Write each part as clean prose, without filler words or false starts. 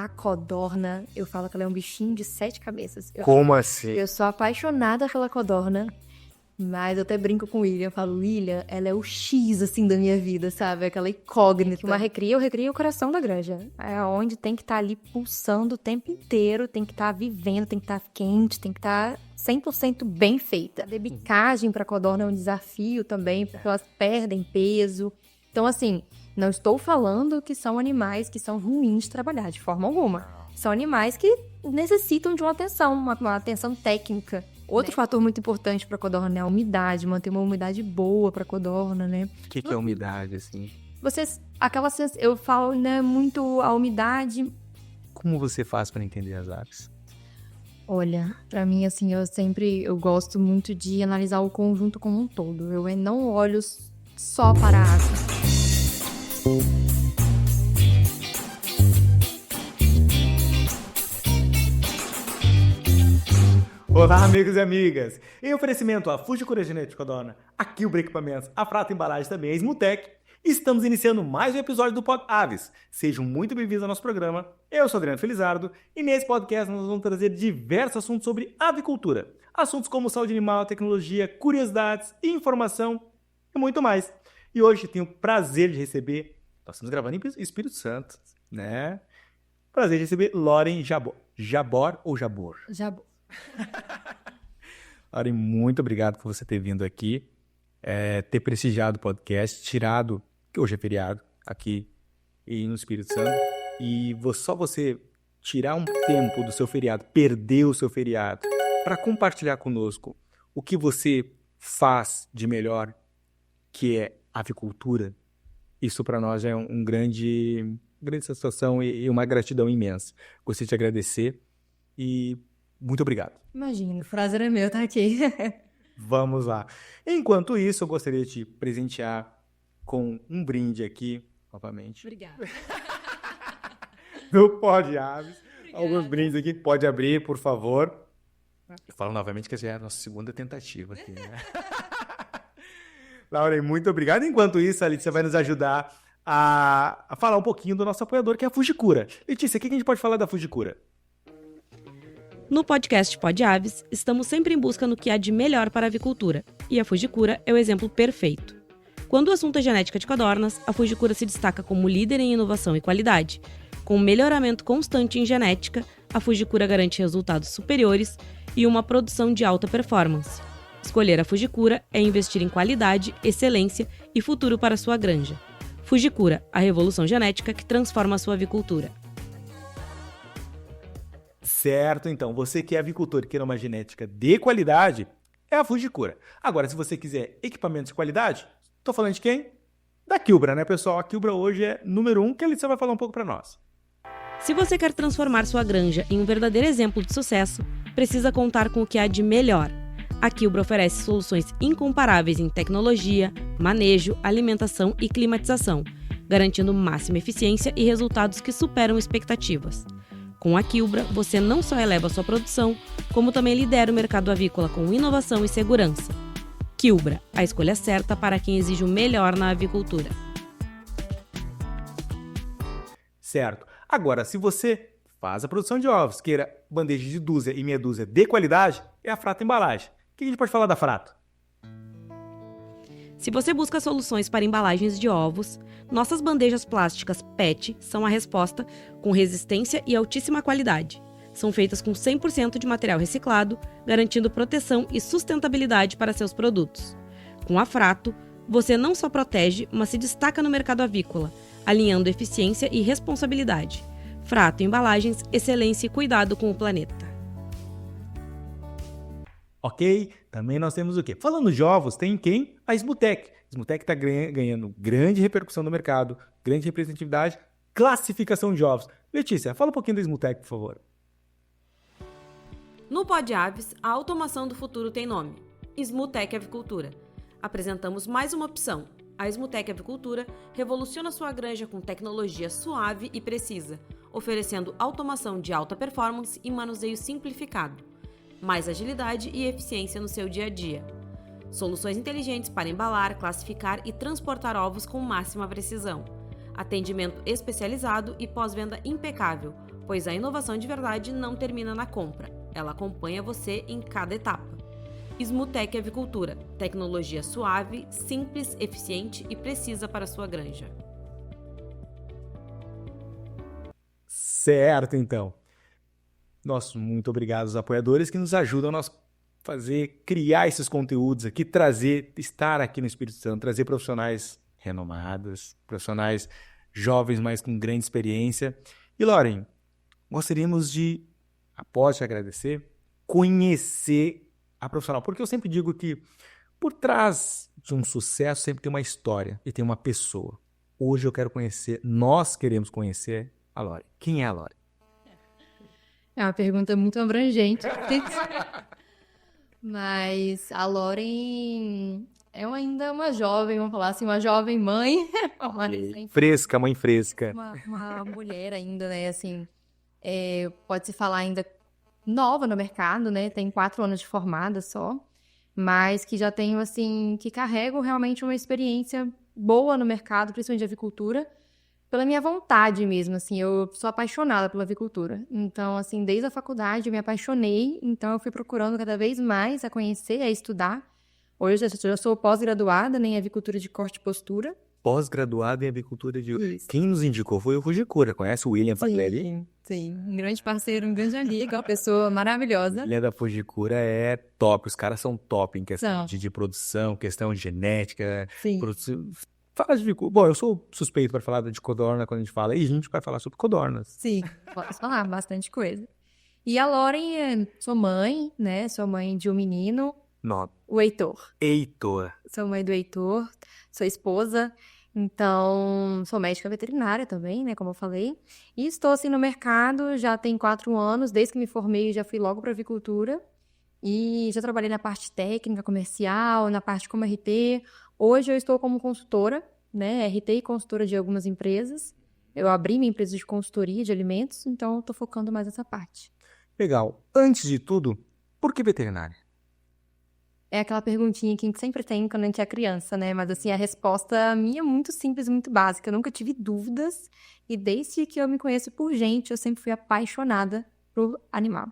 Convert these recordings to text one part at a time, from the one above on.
A codorna, eu falo que ela é um bichinho de 7 cabeças. Como assim? Eu sou apaixonada pela codorna, mas eu até brinco com o William. Eu falo, William, ela é o X, assim, da minha vida, sabe? Aquela incógnita. Uma recria, eu recrio o coração da granja. É onde tem que estar ali pulsando o tempo inteiro, tem que estar vivendo, tem que estar quente, tem que estar 100% bem feita. A debicagem pra codorna é um desafio também, porque elas perdem peso. Então, assim, não estou falando que são animais que são ruins de trabalhar, de forma alguma. São animais que necessitam de uma atenção técnica. Outro fator muito importante para a codorna é a umidade, manter uma umidade boa para a codorna, né? O que é umidade, assim? Eu falo, né, muito a umidade. Como você faz para entender as aves? Olha, para mim, assim, eu gosto muito de analisar o conjunto como um todo. Eu não olho só para a ave. Olá, amigos e amigas! Em oferecimento a Fujikura Genética Codorna, a Kilbra Equipamentos, a Frata Embalagem também, a Smutec, estamos iniciando mais um episódio do Pod Aves. Sejam muito bem-vindos ao nosso programa. Eu sou Adriano Felizardo e nesse podcast nós vamos trazer diversos assuntos sobre avicultura. Assuntos como saúde animal, tecnologia, curiosidades, informação e muito mais. E hoje tenho o prazer de receber, nós estamos gravando em Espírito Santo, né? Prazer de receber Lauren Jabor. Jabor ou Jabor? Jabor. Lauren, muito obrigado por você ter vindo aqui, ter prestigiado o podcast, tirado, que hoje é feriado, aqui e no Espírito Santo, e só você tirar um tempo do seu feriado, perder o seu feriado, para compartilhar conosco o que você faz de melhor, que é avicultura, isso para nós é uma grande satisfação e uma gratidão imensa. Gostaria de te agradecer e muito obrigado. Imagina, o prazer é meu estar aqui. Vamos lá. Enquanto isso, eu gostaria de te presentear com um brinde aqui, novamente. Obrigada. Do Pod Aves. Alguns brindes aqui. Pode abrir, por favor. Eu falo novamente que essa é a nossa segunda tentativa aqui, né? Lauren, muito obrigado. Enquanto isso, a Letícia vai nos ajudar a falar um pouquinho do nosso apoiador, que é a Fujikura. Letícia, o que a gente pode falar da Fujikura? No podcast Pod Aves, estamos sempre em busca no que há de melhor para a avicultura, e a Fujikura é o exemplo perfeito. Quando o assunto é genética de codornas, a Fujikura se destaca como líder em inovação e qualidade. Com um melhoramento constante em genética, a Fujikura garante resultados superiores e uma produção de alta performance. Escolher a Fujikura é investir em qualidade, excelência e futuro para sua granja. Fujikura, a revolução genética que transforma a sua avicultura. Certo, então, você que é avicultor e quer uma genética de qualidade, é a Fujikura. Agora, se você quiser equipamentos de qualidade, tô falando de quem? Da Kilbra, né, pessoal? A Kilbra hoje é número 1, que a Letícia vai falar um pouco para nós. Se você quer transformar sua granja em um verdadeiro exemplo de sucesso, precisa contar com o que há de melhor. A Kilbra oferece soluções incomparáveis em tecnologia, manejo, alimentação e climatização, garantindo máxima eficiência e resultados que superam expectativas. Com a Kilbra, você não só eleva sua produção, como também lidera o mercado avícola com inovação e segurança. Kilbra, a escolha certa para quem exige o melhor na avicultura. Certo. Agora, se você faz a produção de ovos, queira bandeja de dúzia e meia dúzia de qualidade, é a Frata Embalagem. O que a gente pode falar da Frata? Se você busca soluções para embalagens de ovos, nossas bandejas plásticas PET são a resposta com resistência e altíssima qualidade. São feitas com 100% de material reciclado, garantindo proteção e sustentabilidade para seus produtos. Com a Frato, você não só protege, mas se destaca no mercado avícola, alinhando eficiência e responsabilidade. Frato Embalagens, excelência e cuidado com o planeta. Ok? Também nós temos o quê? Falando de ovos, tem quem? A Smutec. A Smutec está ganhando grande repercussão no mercado, grande representatividade, classificação de ovos. Letícia, fala um pouquinho da Smutec, por favor. No Pod Aves, a automação do futuro tem nome: Smutec Avicultura. Apresentamos mais uma opção. A Smutec Avicultura revoluciona sua granja com tecnologia suave e precisa, oferecendo automação de alta performance e manuseio simplificado, mais agilidade e eficiência no seu dia a dia. Soluções inteligentes para embalar, classificar e transportar ovos com máxima precisão. Atendimento especializado e pós-venda impecável, pois a inovação de verdade não termina na compra, ela acompanha você em cada etapa. Smutec Avicultura, tecnologia suave, simples, eficiente e precisa para a sua granja. Certo, então. Nosso muito obrigado aos apoiadores que nos ajudam a nós criar esses conteúdos aqui, estar aqui no Espírito Santo, trazer profissionais renomados, profissionais jovens, mas com grande experiência. E, Lauren, gostaríamos de, após te agradecer, conhecer a profissional. Porque eu sempre digo que por trás de um sucesso sempre tem uma história e tem uma pessoa. Hoje nós queremos conhecer a Lauren. Quem é a Lauren? É uma pergunta muito abrangente. Mas a Lauren é ainda uma jovem, vamos falar assim, uma jovem mãe. Fresca, mãe fresca. Uma mulher ainda, né, assim, pode-se falar ainda nova no mercado, né, tem 4 anos de formada só, mas que já tenho, assim, que carrego realmente uma experiência boa no mercado, principalmente de avicultura, pela minha vontade mesmo, assim, eu sou apaixonada pela avicultura. Então, assim, desde a faculdade eu me apaixonei, então eu fui procurando cada vez mais a conhecer, a estudar. Hoje eu já sou pós-graduada, né, em avicultura de corte e postura. Pós-graduada em avicultura de... Isso. Quem nos indicou foi o Fujikura, conhece o William Fagleri? Sim, um grande parceiro, um grande amigo, uma pessoa maravilhosa. O William da Fujikura é top, os caras são top em questão de produção, questão de genética, Sim. Fala de avicultura. Bom, eu sou suspeito para falar de codorna quando a gente fala, e a gente vai falar sobre codornas. Sim, posso falar bastante coisa. E a Lauren, sou mãe, né? Sou mãe de um menino, o Heitor. Sou mãe do Heitor, sou esposa, então sou médica veterinária também, né? Como eu falei. E estou assim no mercado já tem 4 anos, desde que me formei já fui logo para avicultura. E já trabalhei na parte técnica, comercial, na parte como RT. Hoje eu estou como consultora, né, RT e consultora de algumas empresas. Eu abri minha empresa de consultoria de alimentos, então estou focando mais nessa parte. Legal. Antes de tudo, por que veterinária? É aquela perguntinha que a gente sempre tem quando a gente é criança, né? Mas assim, a resposta minha é muito simples, muito básica. Eu nunca tive dúvidas e desde que eu me conheço por gente, eu sempre fui apaixonada por animal.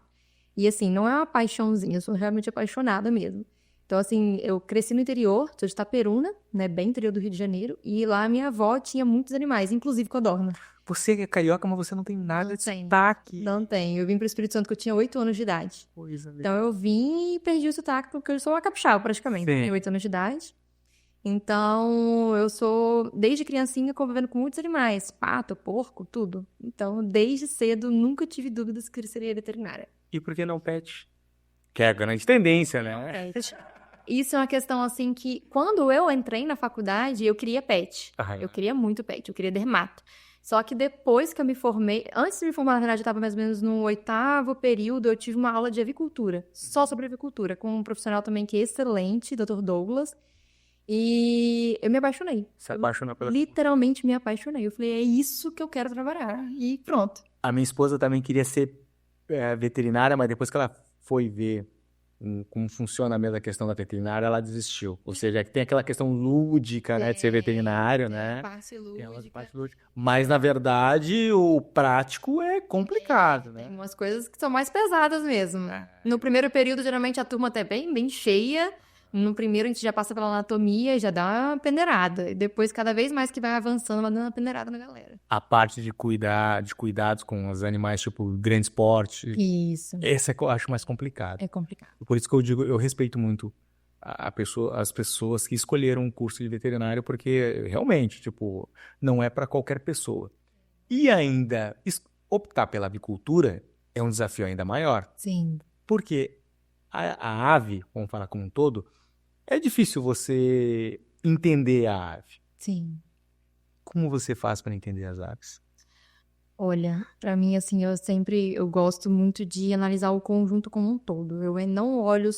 E assim, não é uma paixãozinha, eu sou realmente apaixonada mesmo. Então, assim, eu cresci no interior, sou de Itaperuna, né, bem interior do Rio de Janeiro, e lá minha avó tinha muitos animais, inclusive codorna. Você é carioca, mas você não tem nada de tenho. sotaque. Não tenho. Eu vim para o Espírito Santo quando eu tinha 8 anos de idade. Coisa Então, eu vim e perdi o sotaque, porque eu sou uma capixaba, praticamente. Sim. Tenho 8 anos de idade. Então, eu sou, desde criancinha, convivendo com muitos animais. Pato, porco, tudo. Então, desde cedo, nunca tive dúvidas que seria veterinária. E por que não pet? Que é a grande tendência, né? Isso é uma questão, assim, que quando eu entrei na faculdade, eu queria pet. Eu queria muito pet, eu queria dermato. Só que depois que eu me formei, antes de me formar, na verdade, eu estava mais ou menos no 8º período, eu tive uma aula de avicultura, só sobre avicultura, com um profissional também que é excelente, Dr. Douglas. E eu me apaixonei. Se apaixonou pela... Literalmente me apaixonei. Eu falei, é isso que eu quero trabalhar. E pronto. A minha esposa também queria ser veterinária, mas depois que ela foi ver como funciona mesmo a questão da veterinária, ela desistiu. Ou seja, tem aquela questão lúdica, né, de ser veterinário, né? Parte lúdica. Parte lúdica. Mas, na verdade, o prático é complicado, né? Tem umas coisas que são mais pesadas mesmo. No primeiro período, geralmente, a turma tá bem cheia. No primeiro, a gente já passa pela anatomia e já dá uma peneirada. E depois, cada vez mais que vai avançando, vai dando uma peneirada na galera. A parte de cuidados com os animais, tipo, grande porte. Isso. Essa é que eu acho mais complicado. É complicado. Por isso que eu digo, eu respeito muito as pessoas que escolheram um curso de veterinário, porque realmente, tipo, não é para qualquer pessoa. E ainda, optar pela avicultura é um desafio ainda maior. Sim. Porque a ave, vamos falar como um todo, é difícil você entender a ave. Sim. Como você faz para entender as aves? Olha, pra mim, assim, eu gosto muito de analisar o conjunto como um todo. Eu não olho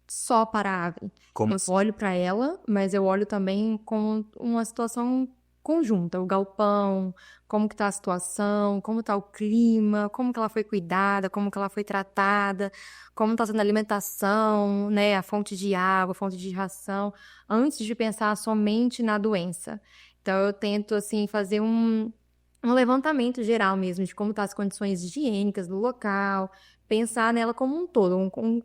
só para a ave. Como? Eu olho para ela, mas eu olho também com uma situação conjunta. O galpão, como que tá a situação, como tá o clima, como que ela foi cuidada, como que ela foi tratada, como tá sendo a alimentação, né, a fonte de água, a fonte de ração, antes de pensar somente na doença. Então, eu tento, assim, fazer um levantamento geral mesmo de como estão as condições higiênicas do local, pensar nela como um todo,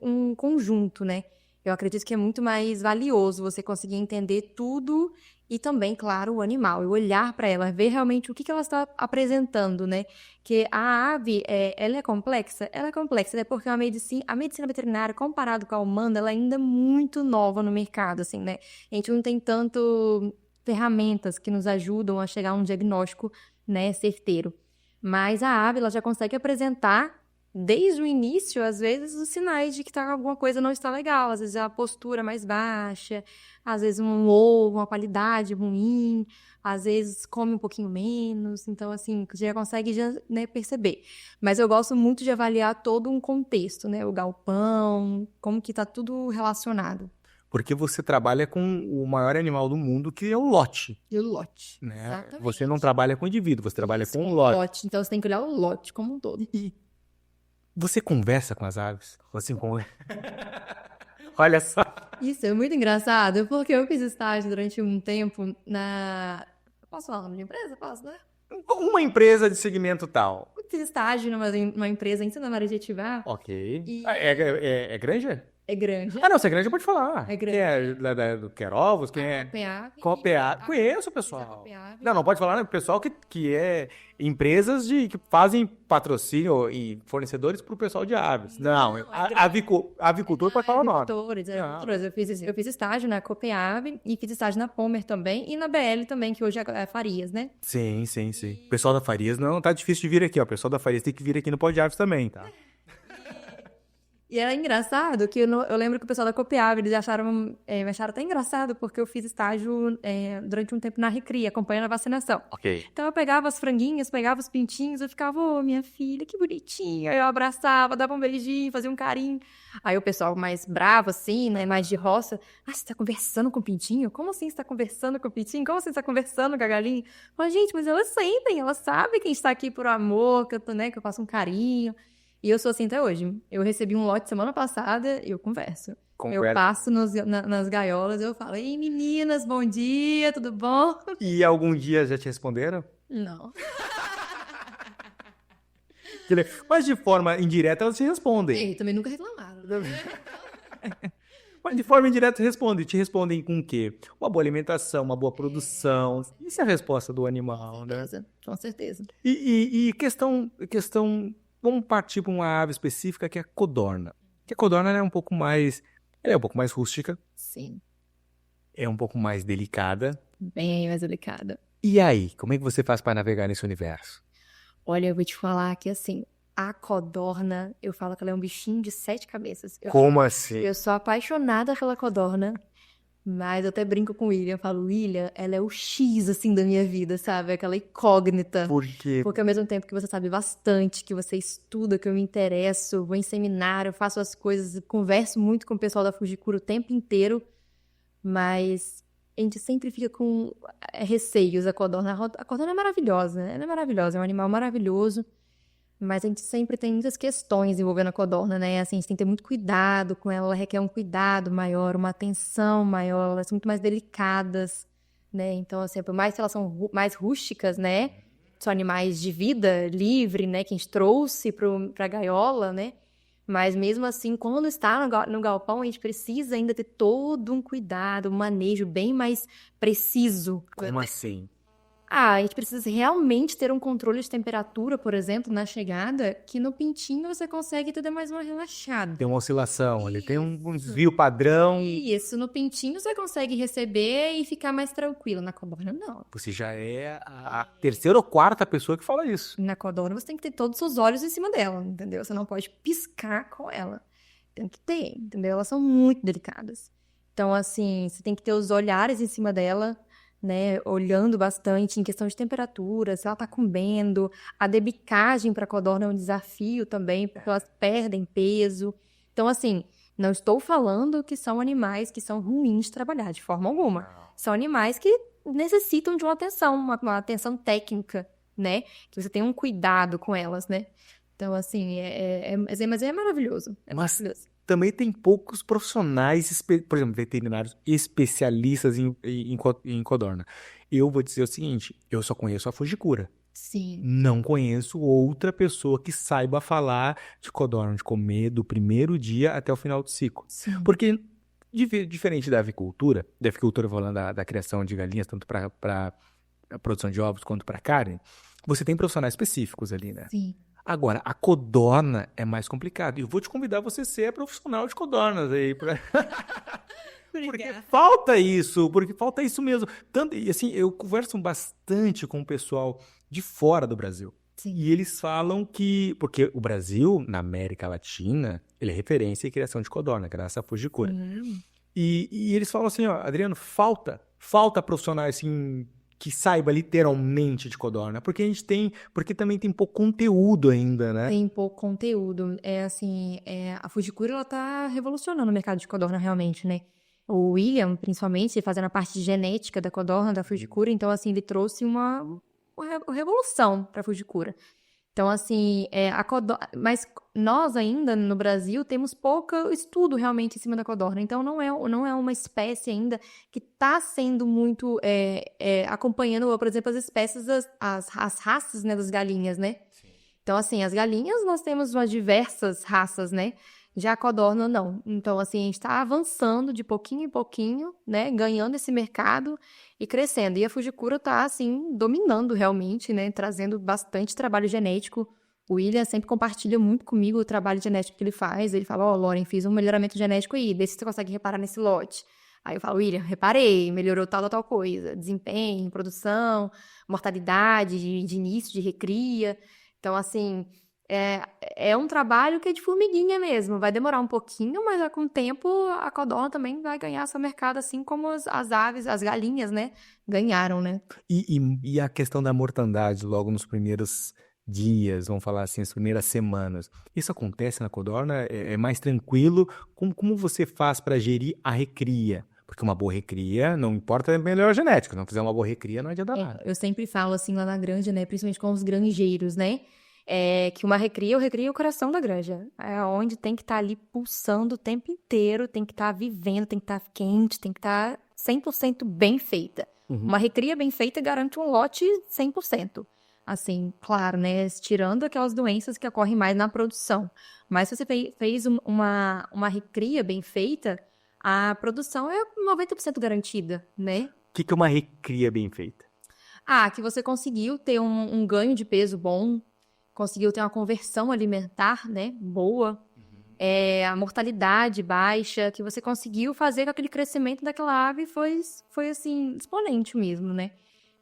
um conjunto, né? Eu acredito que é muito mais valioso você conseguir entender tudo e também, claro, o animal, e olhar para ela, ver realmente o que ela está apresentando, né? Que a ave, ela é complexa? Ela é complexa, né? Porque a medicina veterinária, comparado com a humana, ela ainda é muito nova no mercado, assim, né? A gente não tem tanto ferramentas que nos ajudam a chegar a um diagnóstico, né, certeiro. Mas a ave, ela já consegue apresentar, desde o início, às vezes, os sinais de que alguma coisa não está legal. Às vezes, a postura mais baixa, às vezes, um ovo, uma qualidade ruim, às vezes, come um pouquinho menos. Então, assim, já consegue né, perceber. Mas eu gosto muito de avaliar todo um contexto, né? O galpão, como que está tudo relacionado. Porque você trabalha com o maior animal do mundo, que é o lote, E o lote. né? Exatamente. Você não trabalha com indivíduo, você trabalha Isso, com um lote. Então, você tem que olhar o lote como um todo. E você conversa com as aves? Assim, olha só. Isso é muito engraçado, porque eu fiz estágio durante um tempo na... Posso falar o nome de empresa? Posso, né? Uma empresa de segmento tal. Eu fiz estágio numa empresa em Santa Maria de Itibá. Ok. E- É granja? É grande. Ah, não, se é granja pode falar. É grande. Quem é do Querovos? Quem é? Copeave. Copeave. Conheço o pessoal. Copeave. Não pode falar, né? O pessoal que é empresas que fazem patrocínio e fornecedores pro pessoal de aves. Não, avicultor pode falar o nome. Agricultores. Eu fiz estágio na Copeave e fiz estágio na Pomer também e na BL também, que hoje é Farias, né? Sim. O pessoal da Farias não tá difícil de vir aqui, ó. O pessoal da Farias tem que vir aqui no Pod de Aves também, tá? E era engraçado que eu lembro que o pessoal da Copiava, eles acharam até engraçado porque eu fiz estágio durante um tempo na Recria, acompanhando a vacinação. Ok. Então eu pegava as franguinhas, pegava os pintinhos, eu ficava, ô, minha filha, que bonitinha. Aí eu abraçava, dava um beijinho, fazia um carinho. Aí o pessoal mais bravo, assim, né, mais de roça, você tá conversando com o pintinho? Como assim você tá conversando com o pintinho? Como assim você tá conversando com a galinha? Mas, gente, mas elas sentem, elas sabem que a gente tá aqui por amor, que eu faço um carinho. E eu sou assim até hoje. Eu recebi um lote semana passada e eu converso. Eu passo nas gaiolas e eu falo, ei, meninas, bom dia, tudo bom? E algum dia já te responderam? Não. Mas de forma indireta elas te respondem. E também nunca reclamaram. Mas de forma indireta respondem. Te respondem com o quê? Uma boa alimentação, uma boa produção. Isso é a resposta do animal, né? Com certeza. E questão... Vamos partir para uma ave específica que é a codorna. Que a codorna ela é um pouco mais rústica. Sim. É um pouco mais delicada. Bem mais delicada. E aí, como é que você faz para navegar nesse universo? Olha, eu vou te falar que assim, a codorna, eu falo que ela é um bichinho de 7 cabeças. Como assim? Eu sou apaixonada pela codorna. Mas eu até brinco com o William, eu falo, William, ela é o X, assim, da minha vida, sabe? Aquela incógnita. Por quê? Porque ao mesmo tempo que você sabe bastante, que você estuda, que eu me interesso, vou em seminário, faço as coisas, converso muito com o pessoal da Fujikura o tempo inteiro, mas a gente sempre fica com receios da codorna. A codorna é maravilhosa, né? Ela é maravilhosa, é um animal maravilhoso. Mas a gente sempre tem muitas questões envolvendo a codorna, né? Assim, a gente tem que ter muito cuidado com ela requer um cuidado maior, uma atenção maior, elas são muito mais delicadas, né? Então, assim, por mais que elas são mais rústicas, né? São animais de vida livre, né? Que a gente trouxe pra gaiola, né? Mas mesmo assim, quando está no galpão, a gente precisa ainda ter todo um cuidado, um manejo bem mais preciso. Como assim? A gente precisa realmente ter um controle de temperatura, por exemplo, na chegada, que no pintinho você consegue ter mais uma relaxada. Tem uma oscilação, ele tem um desvio padrão. Isso, no pintinho você consegue receber e ficar mais tranquilo. Na codorna, não. Você já é a terceira ou quarta pessoa que fala isso. Na codorna você tem que ter todos os seus olhos em cima dela, entendeu? Você não pode piscar com ela. Tem que ter, entendeu? Elas são muito delicadas. Então, assim, você tem que ter os olhares em cima dela, né, olhando bastante em questão de temperatura, se ela tá comendo. A debicagem para codorna é um desafio também, porque elas perdem peso. Então, assim, não estou falando que são animais que são ruins de trabalhar, de forma alguma. São animais que necessitam de uma atenção técnica, né? Que você tenha um cuidado com elas, né? Então, assim, mas é maravilhoso. Mas maravilhoso. Também tem poucos profissionais, por exemplo, veterinários especialistas em codorna. Eu vou dizer o seguinte, eu só conheço a Fujikura. Sim. Não conheço outra pessoa que saiba falar de codorna de comer do primeiro dia até o final do ciclo. Sim. Porque, diferente da avicultura falando da criação de galinhas, tanto para a produção de ovos quanto para carne, você tem profissionais específicos ali, né? Sim. Agora, a codorna é mais complicado. E eu vou te convidar você a ser profissional de codornas aí. Porque falta isso mesmo. Tanto, e assim, eu converso bastante com o pessoal de fora do Brasil. Sim. E eles falam que... Porque o Brasil, na América Latina, ele é referência em criação de codorna, graças à Fujikura. E eles falam assim, ó, Adriano, falta profissionais assim, que saiba literalmente de codorna, porque também tem pouco conteúdo ainda, né? Tem pouco conteúdo. A Fujikura, ela tá revolucionando o mercado de codorna realmente, né? O William, principalmente, fazendo a parte genética da codorna da Fujikura, então, assim, ele trouxe uma revolução pra Fujikura. Então, assim, mas nós ainda, no Brasil, temos pouco estudo realmente em cima da codorna. Então, não é uma espécie ainda que está sendo muito acompanhando, por exemplo, as espécies, as raças, né, das galinhas, né? Sim. Então, assim, as galinhas, nós temos umas diversas raças, né? Já a codorna, não. Então, assim, a gente está avançando de pouquinho em pouquinho, né? Ganhando esse mercado e crescendo. E a Fujikura está, assim, dominando realmente, né? Trazendo bastante trabalho genético. O William sempre compartilha muito comigo o trabalho genético que ele faz. Ele fala, Lauren, fiz um melhoramento genético aí, vê se você consegue reparar nesse lote. Aí eu falo, William, reparei, melhorou tal coisa. Desempenho, produção, mortalidade de início, de recria. Então, assim... É um trabalho que é de formiguinha mesmo. Vai demorar um pouquinho, mas com o tempo a codorna também vai ganhar seu mercado, assim como as aves, as galinhas, né? Ganharam, né? E a questão da mortandade logo nos primeiros dias, vamos falar assim, as primeiras semanas. Isso acontece na codorna? É mais tranquilo? Como você faz para gerir a recria? Porque uma boa recria, não importa a melhor genética. Se não fizer uma boa recria, não adianta nada. Eu sempre falo assim lá na granja, né? Principalmente com os granjeiros, né? Que uma recria, eu recrio o coração da granja. É onde tem que estar ali pulsando o tempo inteiro, tem que estar vivendo, tem que estar quente, tem que estar 100% bem feita. Uma recria bem feita garante um lote 100%. Assim, claro, né? Tirando aquelas doenças que ocorrem mais na produção. Mas se você fez uma recria bem feita, a produção é 90% garantida, né? O que é uma recria bem feita? Que você conseguiu ter um ganho de peso bom, conseguiu ter uma conversão alimentar, né, boa, a mortalidade baixa, que você conseguiu fazer com aquele crescimento daquela ave foi assim, exponente mesmo, né?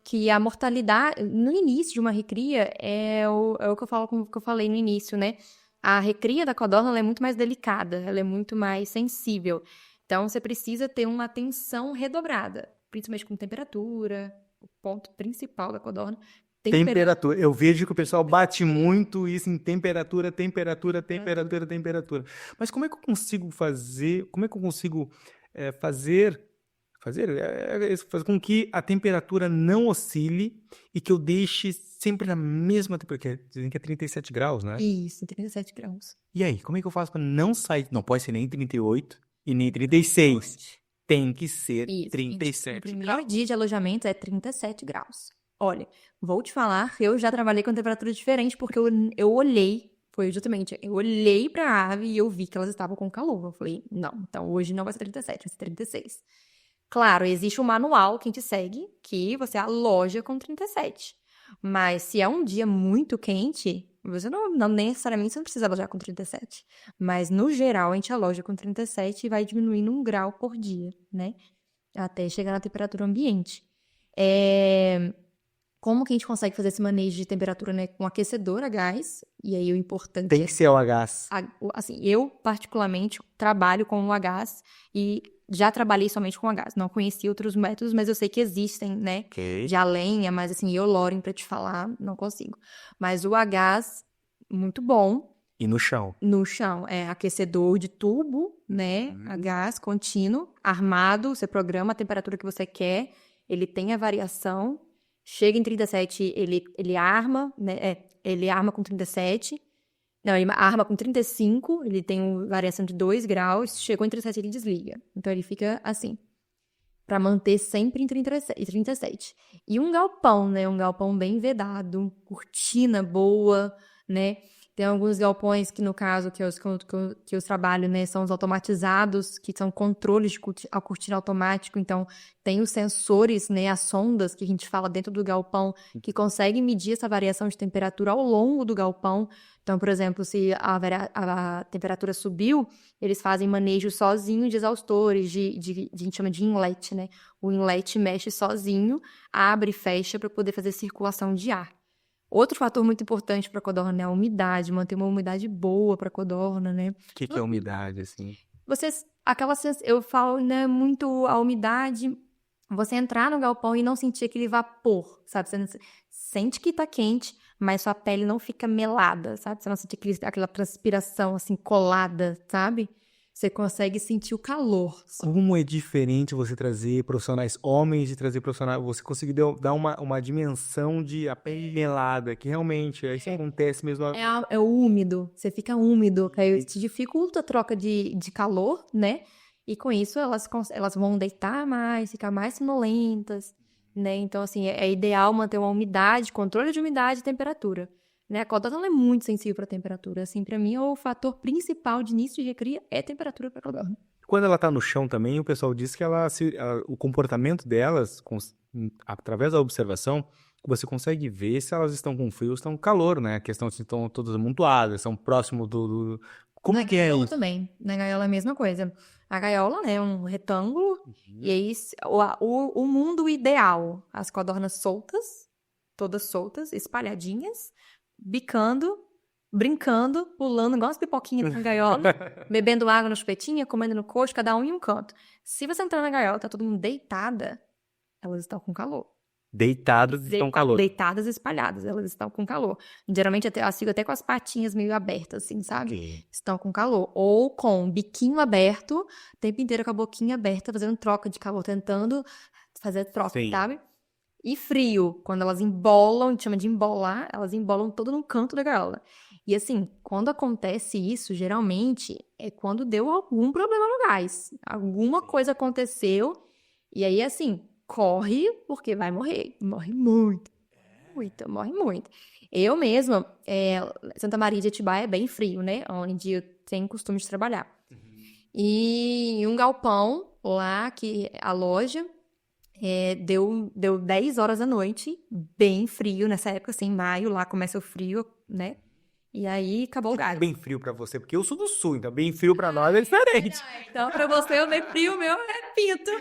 Que a mortalidade, no início de uma recria, é o que eu falo, como que eu falei no início, né? A recria da codorna, ela é muito mais delicada, ela é muito mais sensível. Então, você precisa ter uma atenção redobrada, principalmente com temperatura, o ponto principal da codorna. Temperatura. Eu vejo que o pessoal bate muito isso em temperatura. Mas como é que eu consigo fazer? Como é que eu consigo fazer com que a temperatura não oscile e que eu deixe sempre na mesma temperatura? Dizem que é 37 graus, né? Isso, 37 graus. E aí, como é que eu faço para não sair? Não pode ser nem 38 e nem 36. Tem que ser 37 O primeiro dia de alojamento é 37 graus. Olha, vou te falar, eu já trabalhei com temperatura diferente, porque eu olhei, eu olhei pra ave e eu vi que elas estavam com calor. Eu falei, não, então hoje não vai ser 37, vai ser 36. Claro, existe um manual que a gente segue, que você aloja com 37. Mas se é um dia muito quente, você não necessariamente você não precisa alojar com 37. Mas, no geral, a gente aloja com 37 e vai diminuindo 1 grau por dia, né? Até chegar na temperatura ambiente. Como que a gente consegue fazer esse manejo de temperatura, né? Com aquecedor a gás. E aí o importante tem que ser o a gás. Assim, eu, particularmente, trabalho com o a gás e já trabalhei somente com a gás. Não conheci outros métodos, mas eu sei que existem, né? Okay. De a lenha, mas assim, Lauren, pra te falar, não consigo. Mas o a gás, muito bom. E no chão? No chão, aquecedor de tubo, né? A gás contínuo, armado, você programa a temperatura que você quer, ele tem a variação. Chega em 37, ele arma, né? Ele arma com 37. Não, ele arma com 35, ele tem uma variação de 2 graus. Chegou em 37, ele desliga. Então, ele fica assim. para manter sempre em 37. E um galpão, né? Um galpão bem vedado, cortina boa, né? Tem alguns galpões que, no caso, que eu trabalho, né, são os automatizados, que são controles de cortina automático. Então, tem os sensores, né, as sondas que a gente fala dentro do galpão, que conseguem medir essa variação de temperatura ao longo do galpão. Então, por exemplo, se a temperatura subiu, eles fazem manejo sozinho de exaustores, a gente chama de inlet, né? O inlet mexe sozinho, abre e fecha para poder fazer circulação de ar. Outro fator muito importante para a codorna é a umidade, manter uma umidade boa para a codorna, né? O que é umidade, assim? Eu falo, né, muito a umidade, você entrar no galpão e não sentir aquele vapor, sabe? Você sente que tá quente, mas sua pele não fica melada, sabe? Você não sente aquela transpiração, assim, colada, sabe? Você consegue sentir o calor. Como é diferente você trazer profissionais homens e trazer profissionais... Você conseguiu dar uma dimensão de a pele melada, que realmente isso acontece mesmo... É o úmido. Você fica úmido, que aí te dificulta a troca de calor, né? E com isso elas vão deitar mais, ficar mais sonolentas, né? Então, assim, é ideal manter uma umidade, controle de umidade e temperatura. Né? A codorna ela é muito sensível para a temperatura. Assim, para mim, o fator principal de início de recria é a temperatura para a codorna. Quando ela tá no chão também, o pessoal diz que o comportamento delas, através da observação, você consegue ver se elas estão com frio ou estão com calor, né? A questão se estão todas amontoadas, estão próximo do... Como Na que é gaiola isso? também. Na gaiola é a mesma coisa. A gaiola, né, é um retângulo. E aí, o mundo ideal, as codornas soltas, todas soltas, espalhadinhas, bicando, brincando, pulando, igual as pipoquinhas na gaiola, bebendo água no chupetinha, comendo no coxo, cada um em um canto. Se você entrar na gaiola, tá todo mundo deitada, elas estão com calor. Deitadas e estão calor. Deitadas e espalhadas, elas estão com calor. Geralmente elas ficam até com as patinhas meio abertas, assim, sabe? Okay. Estão com calor. Ou com o biquinho aberto, o tempo inteiro com a boquinha aberta, fazendo troca de calor, tentando fazer troca, Sim. sabe? E frio, quando elas embolam, a gente chama de embolar, elas embolam todo no canto da gaiola. E assim, quando acontece isso, geralmente, é quando deu algum problema no gás. Alguma coisa aconteceu, e aí, assim, corre, porque vai morrer. Morre muito. Morre muito. Eu mesma, Santa Maria de Atibaia é bem frio, né? Onde eu tenho costume de trabalhar. E um galpão lá, que a loja... deu 10 horas da noite, bem frio nessa época, assim, em maio, lá começa o frio, né? E aí acabou o gás. Bem frio pra você, porque eu sou do sul, então bem frio pra nós é diferente. Então, pra você, o bem frio meu é pinto.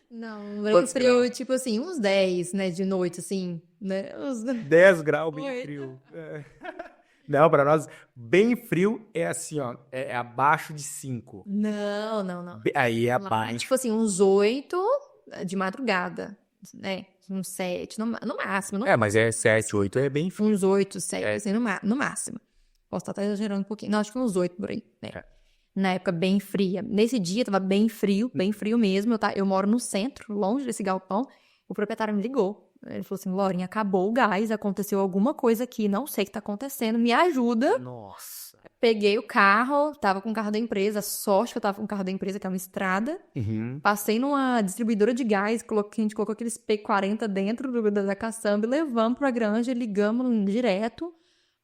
Não, bem frio, tipo assim, uns 10, né, de noite, assim, né? 10 graus, bem 8. frio. Não, pra nós, bem frio é assim, ó, é abaixo de 5. Não. Aí é Lá, abaixo. tipo assim, uns 8 de madrugada, né? Uns 7 no máximo. Mas é 7, 8 é bem frio. Uns 8, 7, assim, no máximo. Posso estar exagerando um pouquinho. Não, acho que uns 8 por aí, né? Na época bem fria. Nesse dia tava bem frio mesmo. Eu moro no centro, longe desse galpão. O proprietário me ligou. Ele falou assim, Laurinha, acabou o gás, aconteceu alguma coisa aqui, não sei o que tá acontecendo, me ajuda. Nossa. Peguei o carro, tava com o carro da empresa, sorte que eu tava com o carro da empresa, que é uma estrada. Passei numa distribuidora de gás, a gente colocou aqueles P40 dentro da caçamba e levamos pra granja, ligamos direto,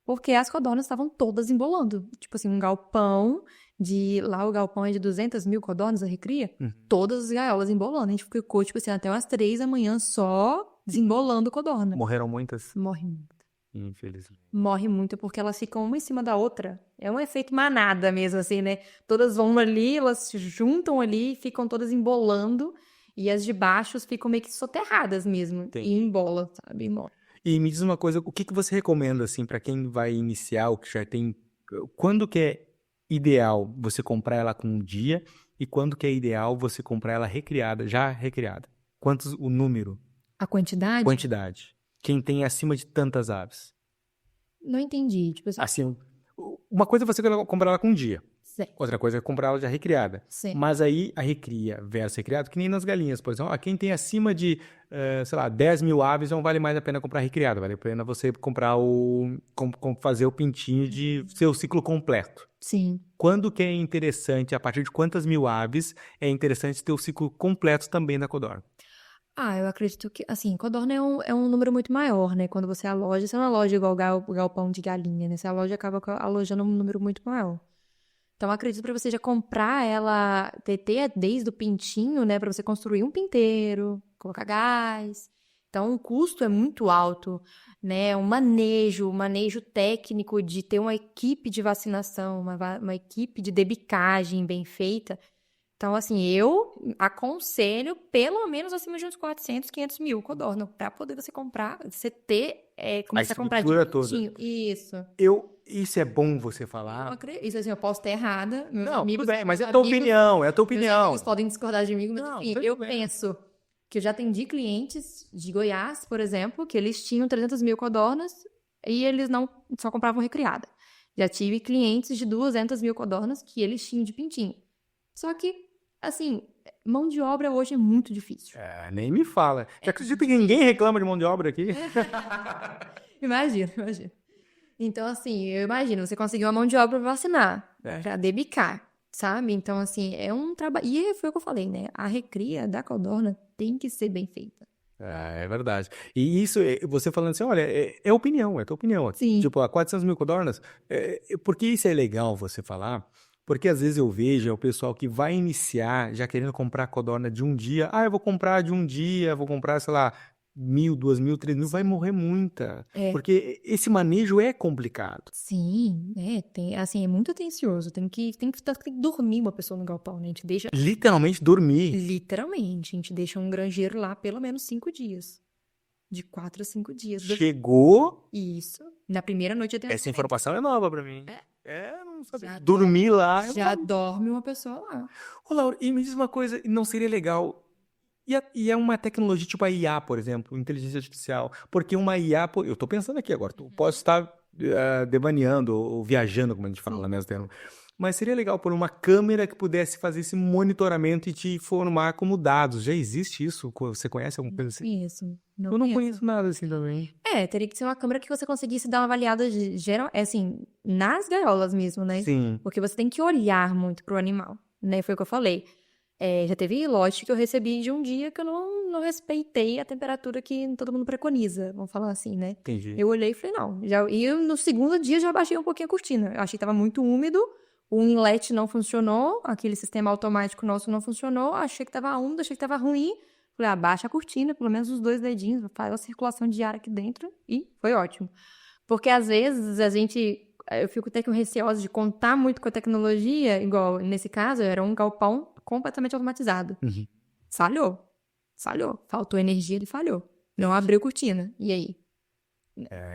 porque as codornas estavam todas embolando. Tipo assim, um galpão, lá o galpão é de 200 mil codornas, a recria, todas as gaiolas embolando. A gente ficou, tipo assim, até umas 3 da manhã só desembolando codorna. Morreram muitas? Morre muito. Infelizmente. Morre muito porque elas ficam uma em cima da outra. É um efeito manada mesmo, assim, né? Todas vão ali, elas se juntam ali, ficam todas embolando. E as de baixo ficam meio que soterradas mesmo. E embola, sabe? Embola. E me diz uma coisa, o que você recomenda, assim, pra quem vai iniciar, ou que já tem... Quando que é ideal você comprar ela com um dia e quando que é ideal você comprar ela recriada, já recriada? Quantos o número? A quantidade? Quantidade. Quem tem acima de tantas aves. Não entendi. Tipo assim, Assim, uma coisa é você comprar ela com um dia. Sim. Outra coisa é comprar ela já recriada. Sim. Mas aí a recria versus recriado, que nem nas galinhas, por exemplo. Quem tem acima de, sei lá, 10 mil aves, não vale mais a pena comprar recriado. Vale a pena você comprar fazer o pintinho de seu ciclo completo. Sim. Quando que é interessante, a partir de quantas mil aves, é interessante ter o ciclo completo também da codorna? Eu acredito que, assim, codorna é um número muito maior, né? Quando você aloja, você não aloja igual galpão de galinha, né? Você acaba alojando um número muito maior. Então, acredito para você já comprar ela, ter desde o pintinho, né? Para você construir um pinteiro, colocar gás. Então, o custo é muito alto, né? Um manejo técnico de ter uma equipe de vacinação, uma equipe de debicagem bem feita. Então, assim, eu aconselho pelo menos acima de uns 400, 500 mil codorna para poder você comprar, você começar a comprar de estrutura toda. pintinho. Isso. Isso é bom você falar. Isso, assim, eu posso estar errada. Meus Não, amigos, tudo bem, mas é a meus tua amigos- opinião, é a tua Meus opinião. amigos podem discordar de mim, mas Não, enfim, tudo eu bem. penso que eu já atendi clientes de Goiás, por exemplo, que eles tinham 300 mil codornas e eles não só compravam recriada. Já tive clientes de 200 mil codornas que eles tinham de pintinho. Só que, assim, mão de obra hoje é muito difícil. Nem me fala. Já acredita que ninguém reclama de mão de obra aqui? Imagina. Então, assim, eu imagino, você conseguiu uma mão de obra pra vacinar, pra debicar, sabe? Então, assim, é um trabalho. E foi o que eu falei, né? A recria da codorna tem que ser bem feita. É verdade. E isso, você falando assim, olha, é opinião, é tua opinião. Sim. Tipo, a 400 mil codornas, por que isso é legal você falar? Porque às vezes eu vejo o pessoal que vai iniciar já querendo comprar codorna de um dia. Eu vou comprar de um dia, vou comprar, sei lá, 1.000, 2.000, 3.000, vai morrer muita. Porque esse manejo é complicado. Sim, assim, é muito atencioso. Tem que dormir uma pessoa no galpão, né? A gente deixa. Literalmente dormir. Literalmente, a gente deixa um granjeiro lá pelo menos 5 dias. De 4 a 5 dias. Chegou. Isso. Na primeira noite eu tenho. Essa informação é nova pra mim. Não sabia. Já Dormir lá. Já dorme uma pessoa lá. Ô, Laura, e me diz uma coisa, não seria legal. E é uma tecnologia tipo a IA, por exemplo, inteligência artificial. Porque uma IA, eu tô pensando aqui agora, posso estar devaneando ou viajando, como a gente fala, né, termo. Mas seria legal pôr uma câmera que pudesse fazer esse monitoramento e te informar como dados. Já existe isso? Você conhece alguma coisa assim? Isso. Eu não conheço nada assim também. Teria que ser uma câmera que você conseguisse dar uma avaliada geral, assim, nas gaiolas mesmo, né? Sim. Porque você tem que olhar muito pro animal, né? Foi o que eu falei. Já teve lote que eu recebi de um dia que eu não respeitei a temperatura que todo mundo preconiza, vamos falar assim, né? Entendi. Eu olhei e falei, não. E no segundo dia já baixei um pouquinho a cortina. Eu achei que tava muito úmido, o inlet não funcionou, aquele sistema automático nosso não funcionou, achei que tava úmido, achei que tava ruim. Falei, abaixa a cortina, pelo menos os 2 dedinhos, faz a circulação de ar aqui dentro e foi ótimo. Porque às vezes eu fico até com receosa de contar muito com a tecnologia, igual nesse caso, era um galpão completamente automatizado. Uhum. Falhou. Faltou energia, ele falhou. Não abriu cortina. E aí?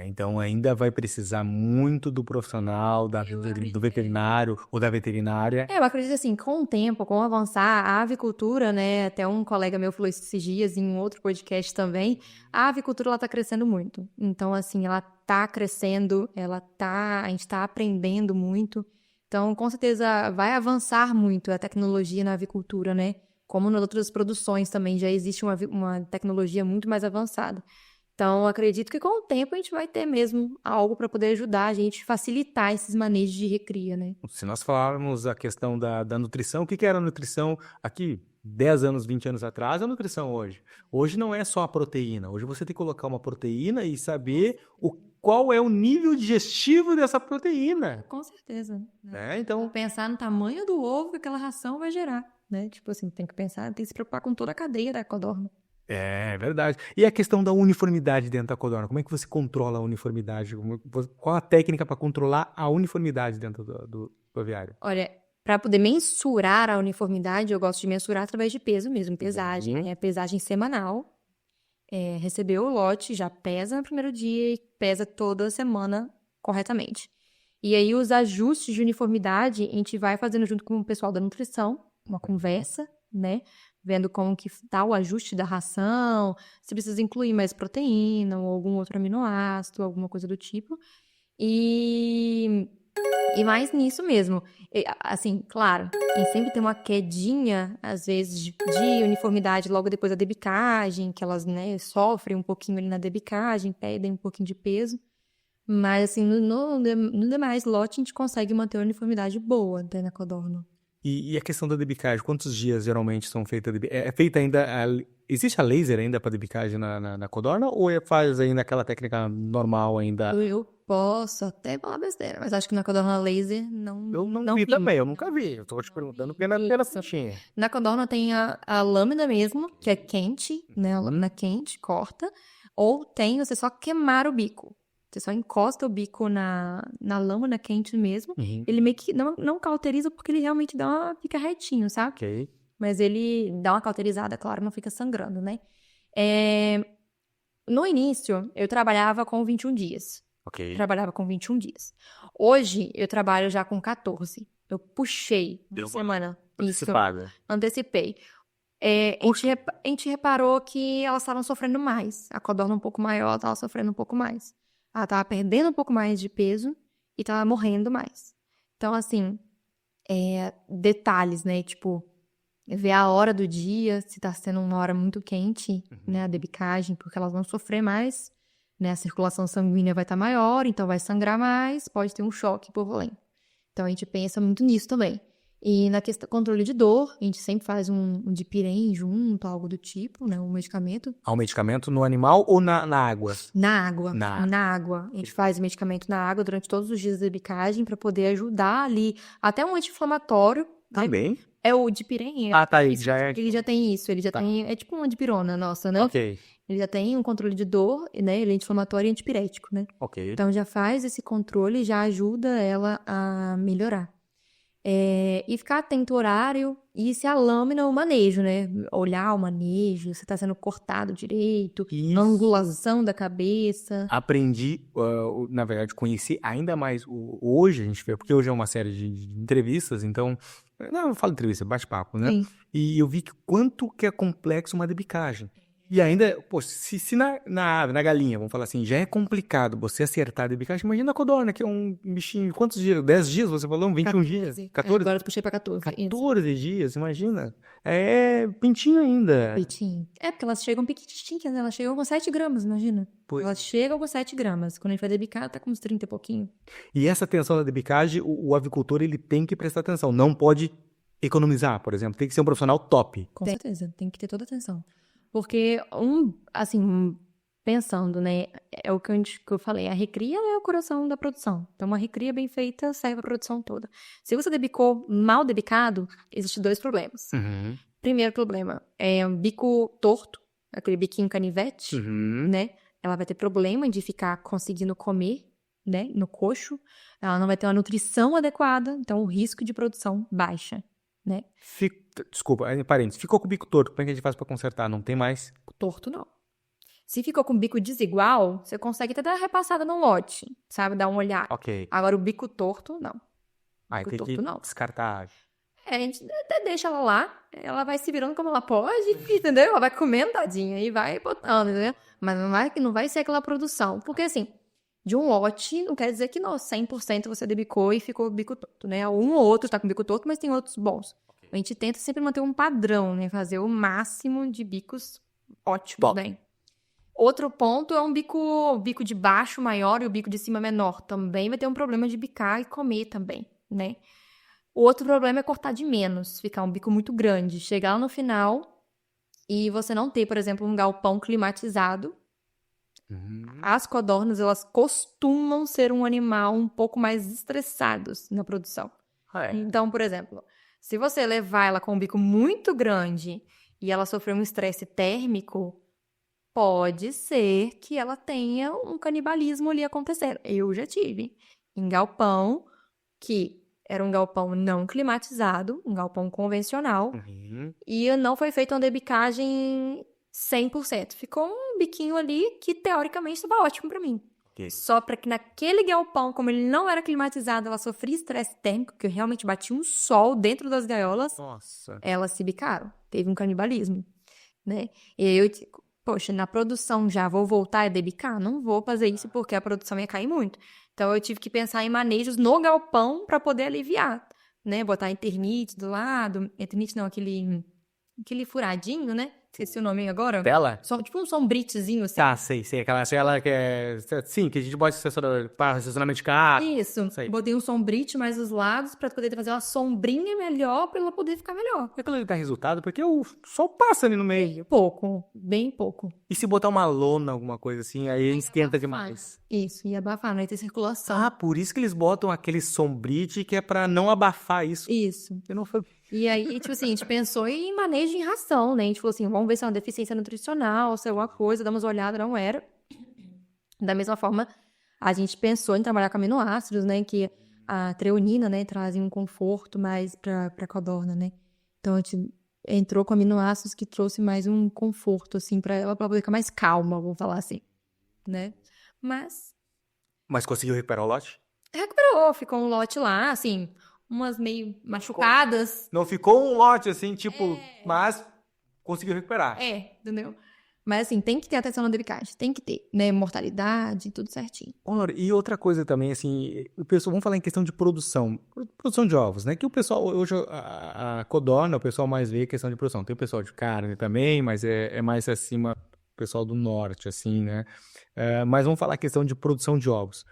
Então ainda vai precisar muito do profissional, do veterinário ou da veterinária. Eu acredito assim, com o tempo, com o avançar, a avicultura, né, até um colega meu falou isso esses dias em um outro podcast também, a avicultura, ela tá crescendo muito. Então, assim, ela tá crescendo, a gente tá aprendendo muito. Então, com certeza, vai avançar muito a tecnologia na avicultura, né? Como nas outras produções também, já existe uma tecnologia muito mais avançada. Então, acredito que com o tempo a gente vai ter mesmo algo para poder ajudar a gente, facilitar esses manejos de recria, né? Se nós falarmos a questão da nutrição, o que era a nutrição aqui 10 anos, 20 anos atrás, a nutrição hoje? Hoje não é só a proteína. Hoje você tem que colocar uma proteína e saber qual é o nível digestivo dessa proteína. Com certeza. Então, Pensar no tamanho do ovo que aquela ração vai gerar, né? Tipo assim, tem que se preocupar com toda a cadeia da codorna. É verdade. E a questão da uniformidade dentro da codorna? Como é que você controla a uniformidade? Qual a técnica para controlar a uniformidade dentro do aviário? Olha, para poder mensurar a uniformidade, eu gosto de mensurar através de peso mesmo, pesagem. É pesagem semanal. Recebeu o lote, já pesa no primeiro dia e pesa toda semana corretamente. E aí, os ajustes de uniformidade, a gente vai fazendo junto com o pessoal da nutrição, uma conversa, né? Vendo como que tá o ajuste da ração, se precisa incluir mais proteína ou algum outro aminoácido, alguma coisa do tipo. E E mais nisso mesmo. Assim, claro, tem sempre tem uma quedinha, às vezes, de uniformidade logo depois da debicagem, que elas, né, sofrem um pouquinho ali na debicagem, perdem um pouquinho de peso. Mas, assim, no demais lote, a gente consegue manter a uniformidade boa até na codorna. E a questão da debicagem, quantos dias geralmente são feitas? É feita ainda... Existe a laser ainda para debicagem na codorna? Ou faz ainda aquela técnica normal ainda? Eu posso até falar besteira, mas acho que na codorna laser não... Eu não vi também, eu nunca vi. Eu tô te perguntando porque na fichinha. Na codorna tem a lâmina mesmo, que é quente, né? A lâmina quente, corta. Ou tem você só queimar o bico. Você só encosta o bico na lâmina quente mesmo. Uhum. Ele meio que não cauteriza porque ele realmente fica retinho, sabe? Ok. Mas ele dá uma cauterizada, claro, não fica sangrando, né? No início, eu trabalhava com 21 dias. Ok. Trabalhava com 21 dias. Hoje, eu trabalho já com 14. Eu puxei uma semana. Isso, antecipei. A gente reparou que elas estavam sofrendo mais. A codorna um pouco maior estava sofrendo um pouco mais. Ela estava perdendo um pouco mais de peso e estava morrendo mais. Então, assim, detalhes, né? Tipo, ver a hora do dia, se está sendo uma hora muito quente, né? A debicagem, porque elas vão sofrer mais, né? A circulação sanguínea vai estar maior, então vai sangrar mais, pode ter um choque hipovolêmico. Então, a gente pensa muito nisso também. E na questão do controle de dor, a gente sempre faz um dipirem junto, algo do tipo, né? Um medicamento. Um medicamento no animal ou na água? Na água. Na água. A gente faz o medicamento na água durante todos os dias da debicagem para poder ajudar ali. Até um anti-inflamatório. Também? É o dipirem. Ah, tá. Ele já tem isso. Ele já tem... É tipo uma dipirona nossa, né? Ok. Ele já tem um controle de dor, né? Ele é anti-inflamatório e antipirético, né? Ok. Então já faz esse controle e já ajuda ela a melhorar. E ficar atento ao horário e se a lâmina, o manejo, né? Olhar o manejo, se tá sendo cortado direito, Isso. a angulação da cabeça. Aprendi, na verdade, conheci ainda mais. Hoje a gente vê, porque hoje é uma série de entrevistas, então. Não, eu falo entrevista, bate-papo, né? Sim. E eu vi que quanto que é complexo uma debicagem. E ainda, pô, se na ave, na galinha, vamos falar assim, já é complicado você acertar a debicagem, imagina a codorna, que é um bichinho, quantos dias? 10 dias, você falou? 21 dias? 14? Agora eu puxei pra 14. 14 dias, imagina. É pintinho ainda. Peitinho. Porque elas chegam pequitinhas, né? Elas chegam com 7 gramas, imagina. Pois. Elas chegam com 7 gramas. Quando a gente vai debicar, tá com uns 30 e pouquinho. E essa atenção da debicagem, o avicultor, ele tem que prestar atenção, não pode economizar, por exemplo, tem que ser um profissional top. Com certeza, tem que ter toda atenção. Porque, pensando, né, é o que eu falei, a recria é o coração da produção. Então, uma recria bem feita serve a produção toda. Se você debicou mal debicado, existem 2 problemas. Uhum. Primeiro problema é um bico torto, aquele biquinho canivete, Uhum. né? Ela vai ter problema de ficar conseguindo comer, né, no coxo. Ela não vai ter uma nutrição adequada, então o risco de produção baixa, né? Desculpa, parênteses. Ficou com o bico torto, como é que a gente faz pra consertar? Não tem mais? Torto, não. Se ficou com o bico desigual, você consegue até dar uma repassada no lote, sabe? Dar uma olhada. Ok. Agora, o bico torto, não. Aí tem que não. descartar. A gente até deixa ela lá, ela vai se virando como ela pode, entendeu? Ela vai comendo, tadinha, e vai botando, entendeu? Mas não vai ser aquela produção. Porque, assim, de um lote, não quer dizer que 100% você debicou e ficou bico torto, né? Um ou outro tá com bico torto, mas tem outros bons. A gente tenta sempre manter um padrão, né? Fazer o máximo de bicos ótimos, né? Outro ponto é um bico de baixo maior e o bico de cima menor. Também vai ter um problema de bicar e comer também, né? O outro problema é cortar de menos, ficar um bico muito grande. Chegar lá no final e você não ter, por exemplo, um galpão climatizado. As codornas, elas costumam ser um animal um pouco mais estressados na produção. Então, por exemplo, se você levar ela com um bico muito grande e ela sofrer um estresse térmico, pode ser que ela tenha um canibalismo ali acontecendo. Eu já tive em galpão, que era um galpão não climatizado, um galpão convencional, e não foi feita uma debicagem 100%. Ficou um biquinho ali que, teoricamente, estava ótimo para mim. Okay. Só para que naquele galpão, como ele não era climatizado, ela sofria estresse térmico, que realmente batia um sol dentro das gaiolas. Nossa. Elas se bicaram. Teve um canibalismo, né? E aí poxa, na produção já vou voltar a debicar? Não vou fazer isso porque a produção ia cair muito. Então, eu tive que pensar em manejos no galpão para poder aliviar, né? Botar Eternit do lado. Eternit não, aquele furadinho, né? Esqueci o nome agora. Tela? Tipo um sombritezinho, assim. Tá, sei. Aquela que é... Sim, que a gente bota para estacionamento de carro. Isso. Sei. Botei um sombrite mais os lados pra poder fazer uma sombrinha melhor pra ela poder ficar melhor. Por que aquilo dá resultado? Porque o sol passa ali no meio. Pouco, bem pouco. E se botar uma lona, alguma coisa assim, aí esquenta demais. Isso, e abafar, não ia ter circulação. Ah, por isso que eles botam aquele sombrite que é pra não abafar isso. Isso. Eu não foi... E aí, tipo assim, a gente pensou em manejo em ração, né? A gente falou assim, vamos ver se é uma deficiência nutricional, se é alguma coisa, damos uma olhada, não era. Da mesma forma, a gente pensou em trabalhar com aminoácidos, né? Que a treonina, né, trazem um conforto mais pra codorna, né? Então, a gente entrou com aminoácidos que trouxe mais um conforto, assim, pra ela poder ficar mais calma, vamos falar assim, né? Mas Mas conseguiu recuperar o lote? recuperou, ficou um lote lá, assim, umas meio machucadas. Não ficou um lote assim, tipo, mas conseguiu recuperar. Entendeu? Mas assim, tem que ter atenção na debicagem, tem que ter, né? Mortalidade, tudo certinho. Olha, e outra coisa também, assim, o pessoal, vamos falar em questão de produção de ovos, né? Que o pessoal, hoje, a codorna, o pessoal mais vê questão de produção. Tem o pessoal de carne também, mas é mais acima, o pessoal do norte, assim, né? Mas vamos falar a questão de produção de ovos.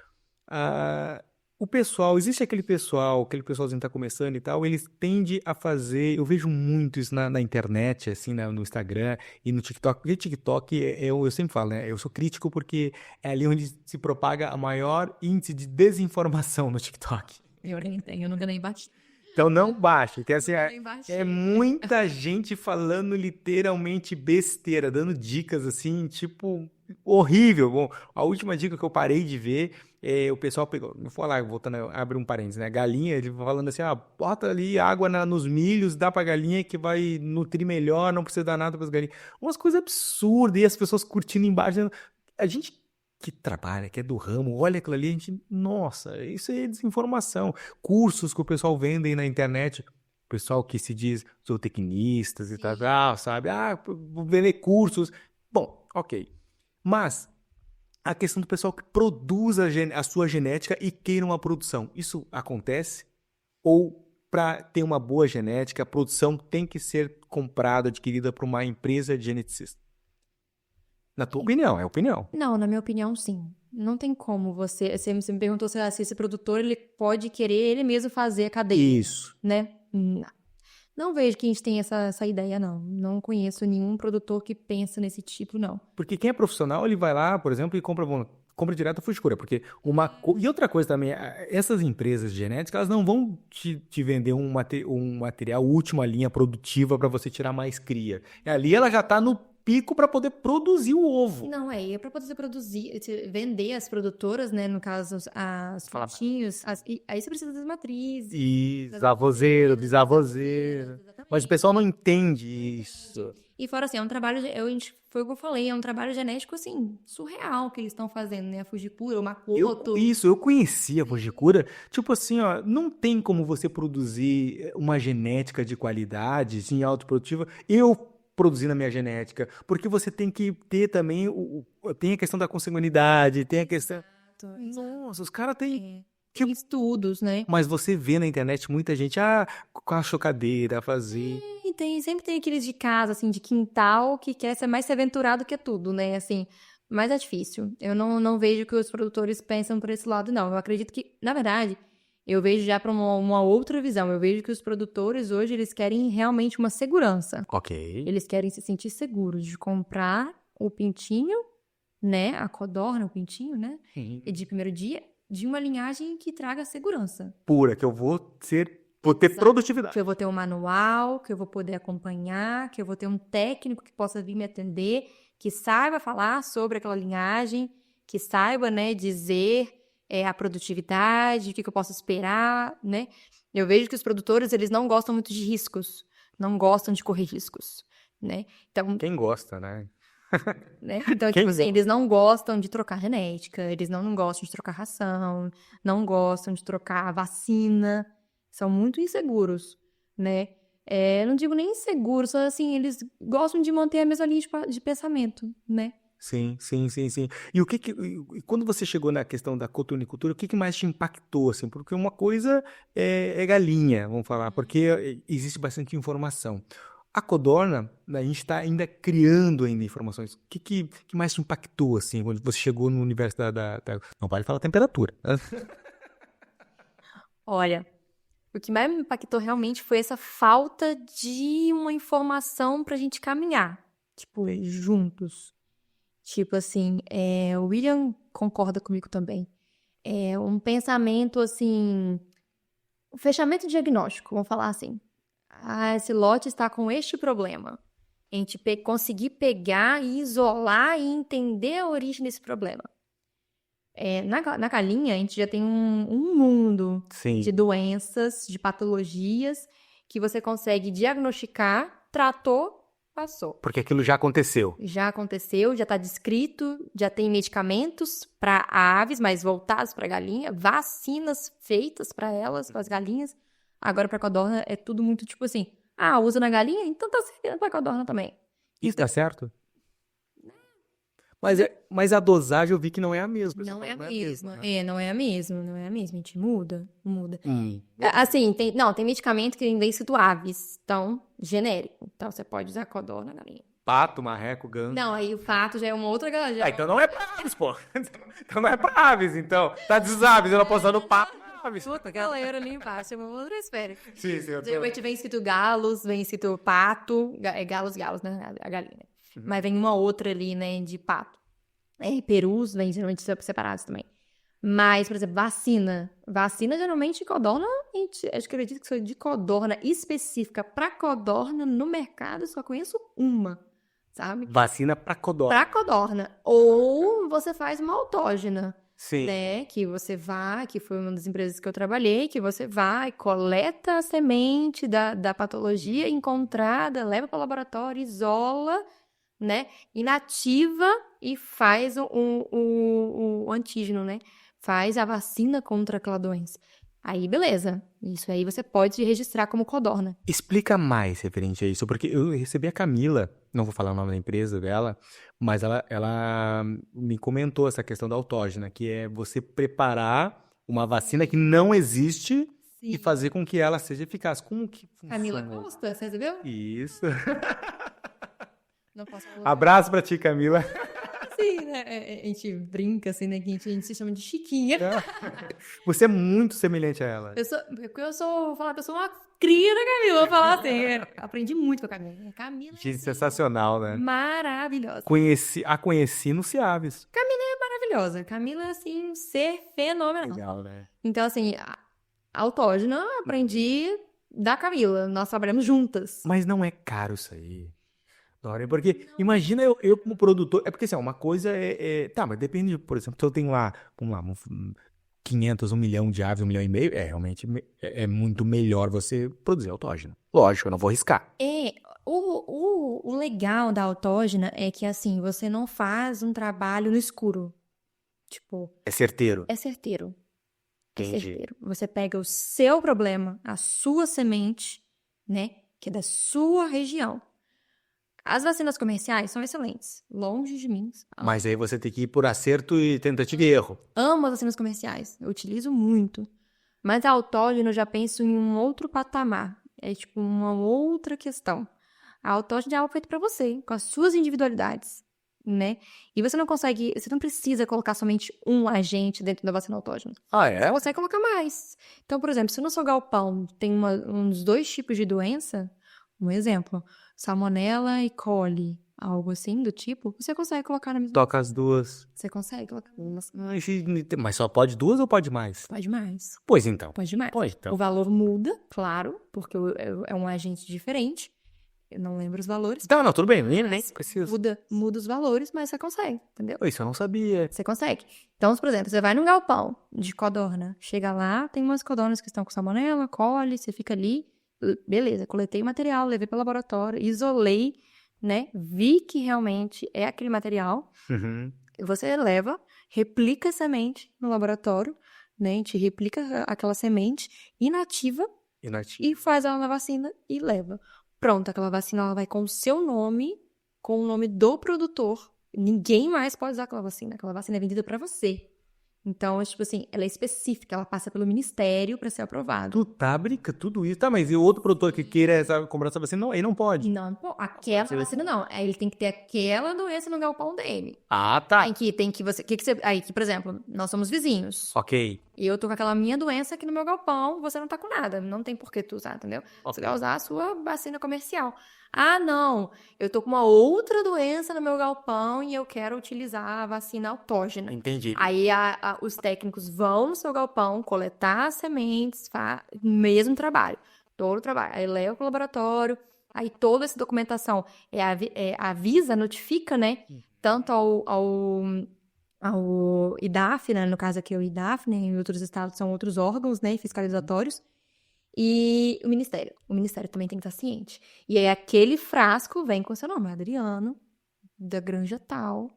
O pessoal, existe aquele pessoalzinho que tá começando e tal, eles tendem a fazer, eu vejo muito isso na internet, assim, no Instagram e no TikTok, porque TikTok, eu sempre falo, né, eu sou crítico porque é ali onde se propaga a maior índice de desinformação no TikTok. Eu nem tenho, eu nunca nem bati. Então não baixe, que assim, Nem bati. é muita gente falando literalmente besteira, dando dicas assim, tipo, horrível. Bom, a última dica que eu parei de ver, o pessoal pegou, vou falar, voltando, abre um parênteses, né, galinha, ele falando assim, bota ali água nos milhos, dá pra galinha que vai nutrir melhor, não precisa dar nada pras galinhas. Umas coisas absurdas, e as pessoas curtindo embaixo, a gente que trabalha, que é do ramo, olha aquilo ali, a gente, nossa, isso é desinformação. Cursos que o pessoal vende na internet, o pessoal que se diz zootecnistas e tal, sabe? Vou vender cursos. Bom, ok. Mas a questão do pessoal que produz a sua genética e queira uma produção, isso acontece? Ou para ter uma boa genética, a produção tem que ser comprada, adquirida por uma empresa de geneticista? Na tua opinião, é opinião. Não, na minha opinião, sim. Não tem como você me perguntou se esse produtor, ele pode querer ele mesmo fazer a cadeia. Isso. Né? Não vejo que a gente tem essa ideia, não. Não conheço nenhum produtor que pensa nesse tipo, não. Porque quem é profissional, ele vai lá, por exemplo, e compra direto a Fujikura. Porque e outra coisa também, essas empresas de genética, elas não vão te vender um material última linha produtiva para você tirar mais cria. Ali ela já está no pico para poder produzir o ovo. Não, é para poder vender as produtoras, né? No caso, as frutinhos. Aí você precisa das matrizes. Isso, avozeiro, bisavozeiro. Mas o pessoal não entende isso. E fora assim, é um trabalho, foi o que eu falei, é um trabalho genético, assim, surreal que eles estão fazendo, né? A Fujikura, o Makoto. Eu conhecia a Fujikura, tipo assim, ó, não tem como você produzir uma genética de qualidade, assim, autoprodutiva, produzindo a minha genética, porque você tem que ter também, tem a questão da consanguinidade, tem a questão... Nossa, os caras têm... Tem estudos, né? Mas você vê na internet muita gente, com a chocadeira, a fazer... Sempre tem aqueles de casa, assim, de quintal, que quer ser mais se aventurado que tudo, né? Assim, mas é difícil. Eu não vejo que os produtores pensam por esse lado, não. Eu acredito que, na verdade, eu vejo já para uma outra visão. Eu vejo que os produtores hoje, eles querem realmente uma segurança. Ok. Eles querem se sentir seguros de comprar o pintinho, né? A codorna, o pintinho, né? De primeiro dia, de uma linhagem que traga segurança. Pura, que eu vou ter produtividade. Que eu vou ter um manual, que eu vou poder acompanhar, que eu vou ter um técnico que possa vir me atender, que saiba falar sobre aquela linhagem, que saiba, né, dizer a produtividade, o que eu posso esperar, né? Eu vejo que os produtores, eles não gostam muito de riscos, não gostam de correr riscos, né? Então, quem gosta, né? Então, tipo assim, eles não gostam de trocar genética, eles não gostam de trocar ração, não gostam de trocar vacina, são muito inseguros, né? não digo nem inseguro, só assim, eles gostam de manter a mesma linha de pensamento, né? Sim. E e quando você chegou na questão da cotonicultura, o que mais te impactou, assim? Porque uma coisa é galinha, vamos falar, porque existe bastante informação. A codorna, a gente está ainda criando ainda informações. O que mais te impactou, assim, quando você chegou no universo Não vale falar temperatura. Olha, o que mais me impactou realmente foi essa falta de uma informação pra gente caminhar, tipo, juntos. Tipo assim, o William concorda comigo também. É um pensamento assim, um fechamento diagnóstico, vamos falar assim. Esse lote está com este problema. A gente conseguir pegar e isolar e entender a origem desse problema. Na galinha, a gente já tem um mundo Sim. de doenças, de patologias, que você consegue diagnosticar, tratou, passou. Porque aquilo já aconteceu. Já aconteceu, já está descrito, já tem medicamentos para aves, mas voltados para galinha, vacinas feitas para elas, para as galinhas. Agora, para a codorna, é tudo muito tipo assim, usa na galinha? Então tá servindo para a codorna também. Isso dá certo? Mas a dosagem eu vi que não é a mesma. Não é a mesma. Né? Não é a mesma. A gente muda. Assim, tem medicamento que ainda é escrito aves, então, genérico. Então, você pode usar codorna na galinha. Pato, marreco, ganso. Não, aí o pato já é uma outra galinha. Então não é pra aves, pô. Então não é pra aves, então. Tá desaves, eu não posso usar no pato pra aves. Puta, galera ali embaixo, é uma outra esfera. Sim, eu tô... Geralmente vem escrito galos, vem escrito pato, galos, né, a galinha. Mas vem uma outra ali, né, de pato. Perus vem geralmente separados também. Mas, por exemplo, vacina. Vacina, geralmente, codorna, acho que acredito que seja de codorna específica pra codorna no mercado, eu só conheço uma, sabe? Vacina pra codorna. Pra codorna. Ou você faz uma autógena. Sim. Né? Que você vai, que foi uma das empresas que eu trabalhei, que você vai, coleta a semente da patologia encontrada, leva para o laboratório, isola, né? Inativa e faz o antígeno, né? Faz a vacina contra aquela doença. Aí, beleza. Isso aí você pode registrar como codorna. Explica mais referente a isso, porque eu recebi a Camila, não vou falar o nome da empresa dela, mas ela me comentou essa questão da autógena, que é você preparar uma vacina que não existe e fazer com que ela seja eficaz. Como que funciona? Camila Costa, você recebeu? Isso. Não posso falar. Abraço pra ti, Camila. Sim, né? A gente brinca, assim, né? Que a gente se chama de Chiquinha. Você é muito semelhante a ela. Eu sou uma cria da Camila, vou falar assim. Aprendi muito com a Camila. Camila Que sensacional, né? maravilhosa. A conheci no Ciaves. Maravilhosa. Camila, assim, ser fenomenal. Legal, né? Então, assim, a autógena aprendi da Camila. Nós trabalhamos juntas. Mas não é caro isso aí. Dória, porque imagina eu como produtor, é porque assim, uma coisa tá, mas depende, por exemplo, se eu tenho lá, vamos lá, 500, 1 milhão de aves, 1,5 milhão, realmente é muito melhor você produzir autógena. Lógico, eu não vou arriscar. O legal da autógena é que, assim, você não faz um trabalho no escuro. Tipo, É certeiro. é certeiro. Entendi. É certeiro. Você pega o seu problema, a sua semente, né, que é da sua região. As vacinas comerciais são excelentes. Longe de mim. Mas aí você tem que ir por acerto e tentativa e erro. Amo as vacinas comerciais. Eu utilizo muito. Mas a autógena eu já penso em um outro patamar. É tipo uma outra questão. A autógena é algo feito para você, com as suas individualidades, né? E você não precisa colocar somente um agente dentro da vacina autógena. É? Você consegue colocar mais. Então, por exemplo, se no seu galpão tem uns 2 tipos de doença, um exemplo, Salmonella e coli, algo assim do tipo, você consegue colocar na mesma. Toca as duas. Você consegue colocar. Mas só pode 2 ou pode mais? Pode mais. Pois então. Pode mais. Pois então. O valor muda, claro, porque é um agente diferente. Eu não lembro os valores. Não, tudo bem, nem preciso. Muda os valores, mas você consegue, entendeu? Isso eu não sabia. Você consegue. Então, por exemplo, você vai num galpão de codorna, chega lá, tem umas codornas que estão com salmonela, coli, você fica ali, beleza, coletei material, levei para o laboratório, isolei, né? Vi que realmente é aquele material. Uhum. Você leva, replica a semente no laboratório, né? A gente replica aquela semente inativa, Inativo. e faz ela na vacina e leva. Pronto, aquela vacina ela vai com o seu nome, com o nome do produtor. Ninguém mais pode usar aquela vacina. Aquela vacina é vendida pra você. Então, tipo assim, ela é específica, ela passa pelo ministério pra ser aprovada. Tu tá brincando, tudo isso. Tá, mas e o outro produtor que queira comprar essa vacina? Não, aí não pode. Não, pô, aquela vacina não. Aí ele tem que ter aquela doença no galpão dele. Ah, tá. Aí, por exemplo, nós somos vizinhos. Ok. E eu tô com aquela minha doença aqui no meu galpão, você não tá com nada. Não tem por que tu usar, entendeu? Você vai usar a sua vacina comercial. Ah, não, eu tô com uma outra doença no meu galpão e eu quero utilizar a vacina autógena. Entendi. Aí os técnicos vão no seu galpão coletar as sementes, mesmo trabalho, todo o trabalho. Aí leva pro laboratório, aí toda essa documentação avisa, notifica, né? Tanto ao IDAF, né? No caso aqui é o IDAF, né? Em outros estados são outros órgãos, né? Fiscalizatórios. E o Ministério. O Ministério também tem que estar ciente. E aí aquele frasco vem com seu nome, Adriano, da granja tal,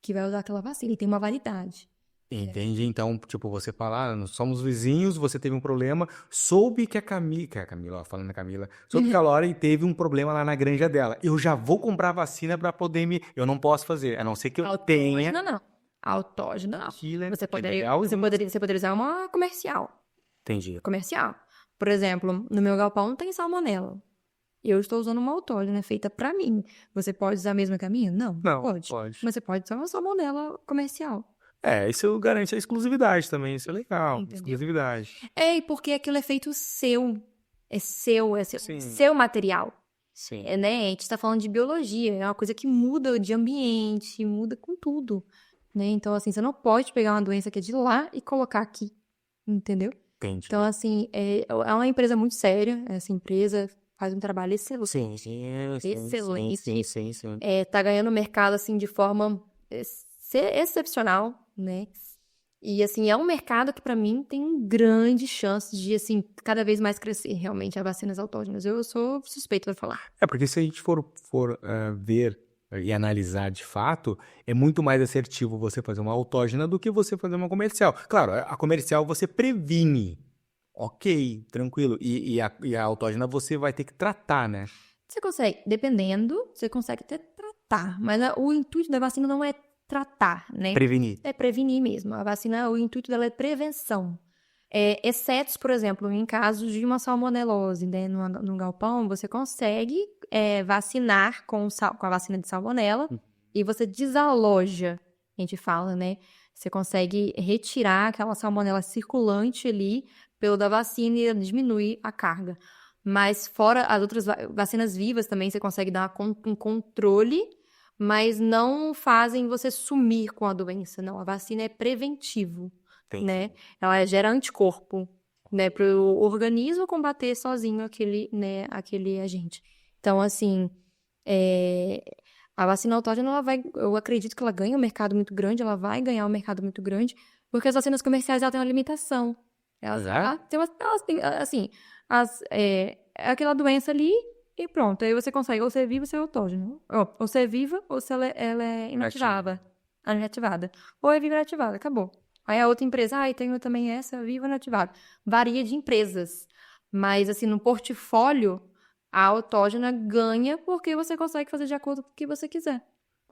que vai usar aquela vacina. E tem uma validade. Entendi. Então, tipo, você fala, nós somos vizinhos, você teve um problema, soube que a Camila, ó, falando a Camila, soube que a Lore teve um problema lá na granja dela. Eu já vou comprar vacina pra poder eu não posso fazer, a não ser que eu tenha. Não. Autógena, não. Você poderia usar uma comercial. Entendi. Comercial. Por exemplo, no meu galpão não tem salmonela. Eu estou usando uma autógena feita pra mim. Você pode usar a mesma que a minha? Não, pode. Mas você pode usar uma salmonela comercial. Isso garante a exclusividade também, isso é legal. Entendeu? Exclusividade. E porque aquilo é feito seu. É seu Sim. seu material. Sim. Né? A gente está falando de biologia, é uma coisa que muda de ambiente, muda com tudo. Né? Então, assim, você não pode pegar uma doença que é de lá e colocar aqui. Entendeu? Entendi. Então, assim, é uma empresa muito séria. Essa empresa faz um trabalho excelente. Excelente. Sim. Tá ganhando mercado, assim, de forma excepcional, né? E, assim, é um mercado que, pra mim, tem grande chance de, assim, cada vez mais crescer, realmente, as vacinas autógenas. Eu sou suspeita pra falar. Porque se a gente for ver e analisar de fato, é muito mais assertivo você fazer uma autógena do que você fazer uma comercial. Claro, a comercial você previne. Ok, tranquilo. E a autógena você vai ter que tratar, né? Você consegue, dependendo, você consegue até tratar. Mas o intuito da vacina não é tratar, né? Prevenir. É prevenir mesmo. A vacina, o intuito dela é prevenção. Exceto, por exemplo, em casos de uma salmonelose, né? No galpão, você consegue vacinar com a vacina de salmonela e você desaloja, a gente fala, né? Você consegue retirar aquela salmonela circulante ali pelo da vacina e diminuir a carga. Mas fora as outras vacinas vivas também, você consegue dar um controle, mas não fazem você sumir com a doença, não. A vacina é preventivo. Entendi. Né? Ela gera anticorpo, né, para o organismo combater sozinho aquele agente. Então, assim, a vacina autógena, eu acredito que ela ganha um mercado muito grande, ela vai ganhar um mercado muito grande, porque as vacinas comerciais, ela tem uma limitação. Elas têm, assim, aquela doença ali e pronto. Aí você consegue ou ser viva ou ser autógeno. Ou ser viva ou se ela é inativada. Ou é viva e inativada, acabou. Aí a outra empresa, tenho também essa, viva e inativada. Varia de empresas. Mas, assim, no portfólio, a autógena ganha porque você consegue fazer de acordo com o que você quiser.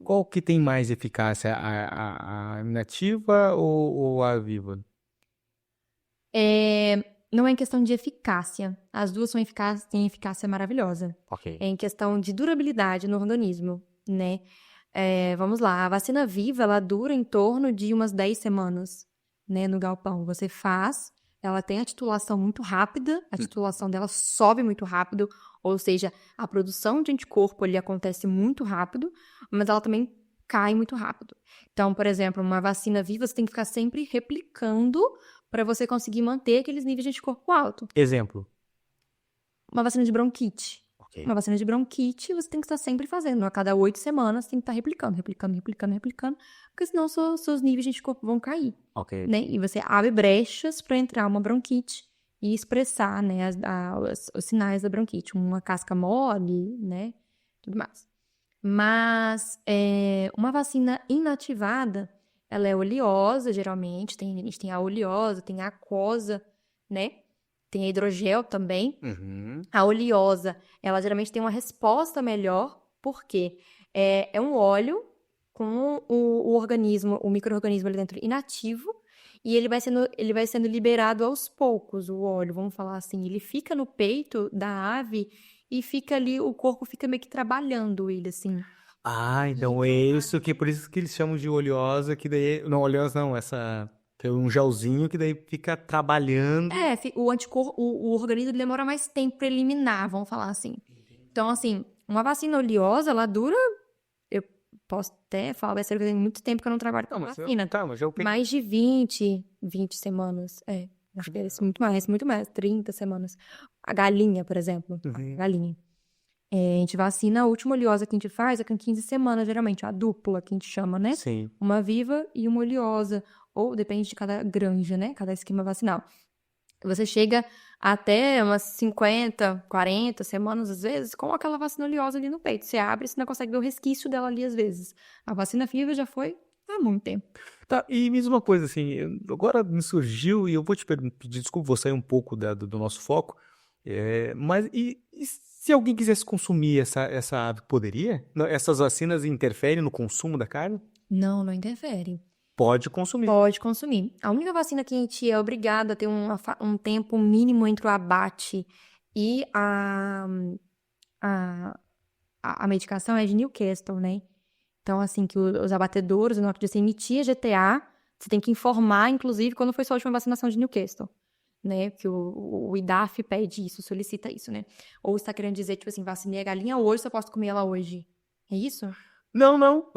Qual que tem mais eficácia, a inativa ou a viva? Não é em questão de eficácia. As duas têm eficácia maravilhosa. Ok. É em questão de durabilidade no organismo, né? Vamos lá, a vacina viva, ela dura em torno de umas 10 semanas, né, no galpão. Você faz, ela tem a titulação muito rápida, a titulação dela sobe muito rápido, ou seja, a produção de anticorpo ali acontece muito rápido, mas ela também cai muito rápido. Então, por exemplo, uma vacina viva, você tem que ficar sempre replicando para você conseguir manter aqueles níveis de anticorpo alto. Exemplo. Uma vacina de bronquite. Ok. Uma vacina de bronquite, você tem que estar sempre fazendo. A cada 8 semanas, você tem que estar replicando, porque senão seus níveis de anticorpo vão cair. Ok. Né? E você abre brechas para entrar uma bronquite e expressar, né, os sinais da bronquite. Uma casca mole, né, tudo mais. Mas uma vacina inativada, ela é oleosa, geralmente. A gente tem a oleosa, tem a aquosa, né? Tem a hidrogel também. Uhum. A oleosa, ela geralmente tem uma resposta melhor, porque é um óleo com o organismo, o micro-organismo ali dentro inativo, e ele vai sendo liberado aos poucos, o óleo, vamos falar assim. Ele fica no peito da ave e fica ali, o corpo fica meio que trabalhando ele, assim. Ah, então é isso que por isso que eles chamam de oleosa, que daí. Não, oleosa não, essa. Tem um gelzinho que daí fica trabalhando. O organismo demora mais tempo para eliminar, vamos falar assim. Então, assim, uma vacina oleosa, ela dura. Eu posso até falar, vai ser muito tempo que eu não trabalho com vacina. Mas eu peguei. Mais de 20 semanas. Acho que é isso, muito mais, 30 semanas. A galinha, por exemplo. Uhum. A galinha. A gente vacina, a última oleosa que a gente faz é com 15 semanas, geralmente. A dupla, que a gente chama, né? Sim. Uma viva e uma oleosa. Ou depende de cada granja, né? Cada esquema vacinal. Você chega até umas 50, 40 semanas, às vezes, com aquela vacina oleosa ali no peito. Você abre, você não consegue ver o resquício dela ali, às vezes. A vacina viva já foi há muito tempo. Tá, e me diz uma coisa, assim, agora me surgiu, e eu vou te pedir desculpa, vou sair um pouco do nosso foco, mas e se alguém quisesse consumir essa ave, poderia? Essas vacinas interferem no consumo da carne? Não interfere. Pode consumir. Pode consumir. A única vacina que a gente é obrigado a ter um tempo mínimo entre o abate e a medicação é de Newcastle, né? Então, assim, que os abatedouros, na hora de você emitir a GTA, você tem que informar, inclusive, quando foi sua última vacinação de Newcastle, né? Que o IDAF pede isso, solicita isso, né? Ou está querendo dizer, tipo assim, vacinei a galinha hoje, só posso comer ela hoje. É isso? Não.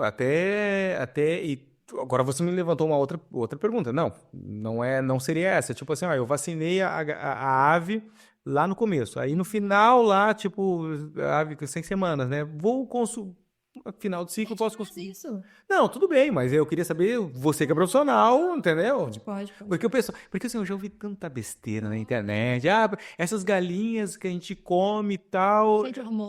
E agora você me levantou uma outra pergunta. Não seria essa. Tipo assim, eu vacinei a ave lá no começo. Aí no final, lá, tipo, a ave com 100 semanas, né? Vou consumir. Final de ciclo, posso consumir. Isso. Não, tudo bem, mas eu queria saber, você que é profissional, entendeu? Pode. Porque assim, eu já ouvi tanta besteira na internet. Essas galinhas que a gente come e tal.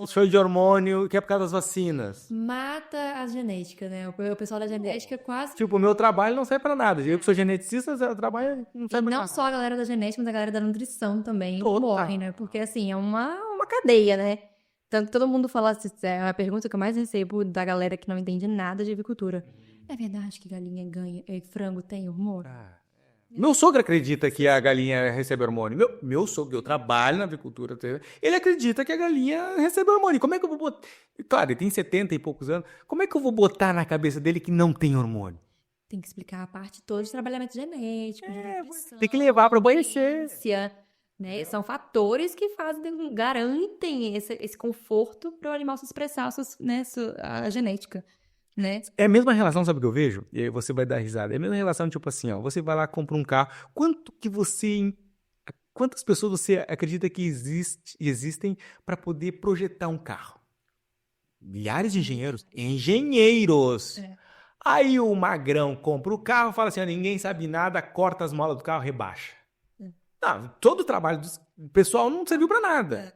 Cheio de hormônio, que é por causa das vacinas. Mata a genética, né? O pessoal da genética quase. Tipo, o meu trabalho não serve pra nada. Eu que sou geneticista, o trabalho não serve pra Não nada. só a galera da genética, mas a galera da nutrição também Total. morre, né? Porque, assim, é uma cadeia, né? Tanto que todo mundo fala assim, é a pergunta que eu mais recebo da galera que não entende nada de avicultura. É verdade que galinha ganha, frango tem hormônio? Meu sogro acredita que a galinha recebe hormônio. Meu sogro, eu trabalho na avicultura, ele acredita que a galinha recebe hormônio. Como é que eu vou botar? Claro, ele tem 70 e poucos anos. Como é que eu vou botar na cabeça dele que não tem hormônio? Tem que explicar a parte toda de trabalhamento genético, de nutrição, tem que levar para conhecer. Né? São fatores que garantem esse conforto para o animal se expressar a genética, né? É a mesma relação, sabe o que eu vejo? E aí você vai dar risada. É a mesma relação, tipo assim, você vai lá, compra um carro. Quantas pessoas você acredita que existem para poder projetar um carro? Milhares de engenheiros. Aí o magrão compra o carro, fala assim, ninguém sabe nada, corta as molas do carro, rebaixa. Não, todo o trabalho do pessoal não serviu para nada.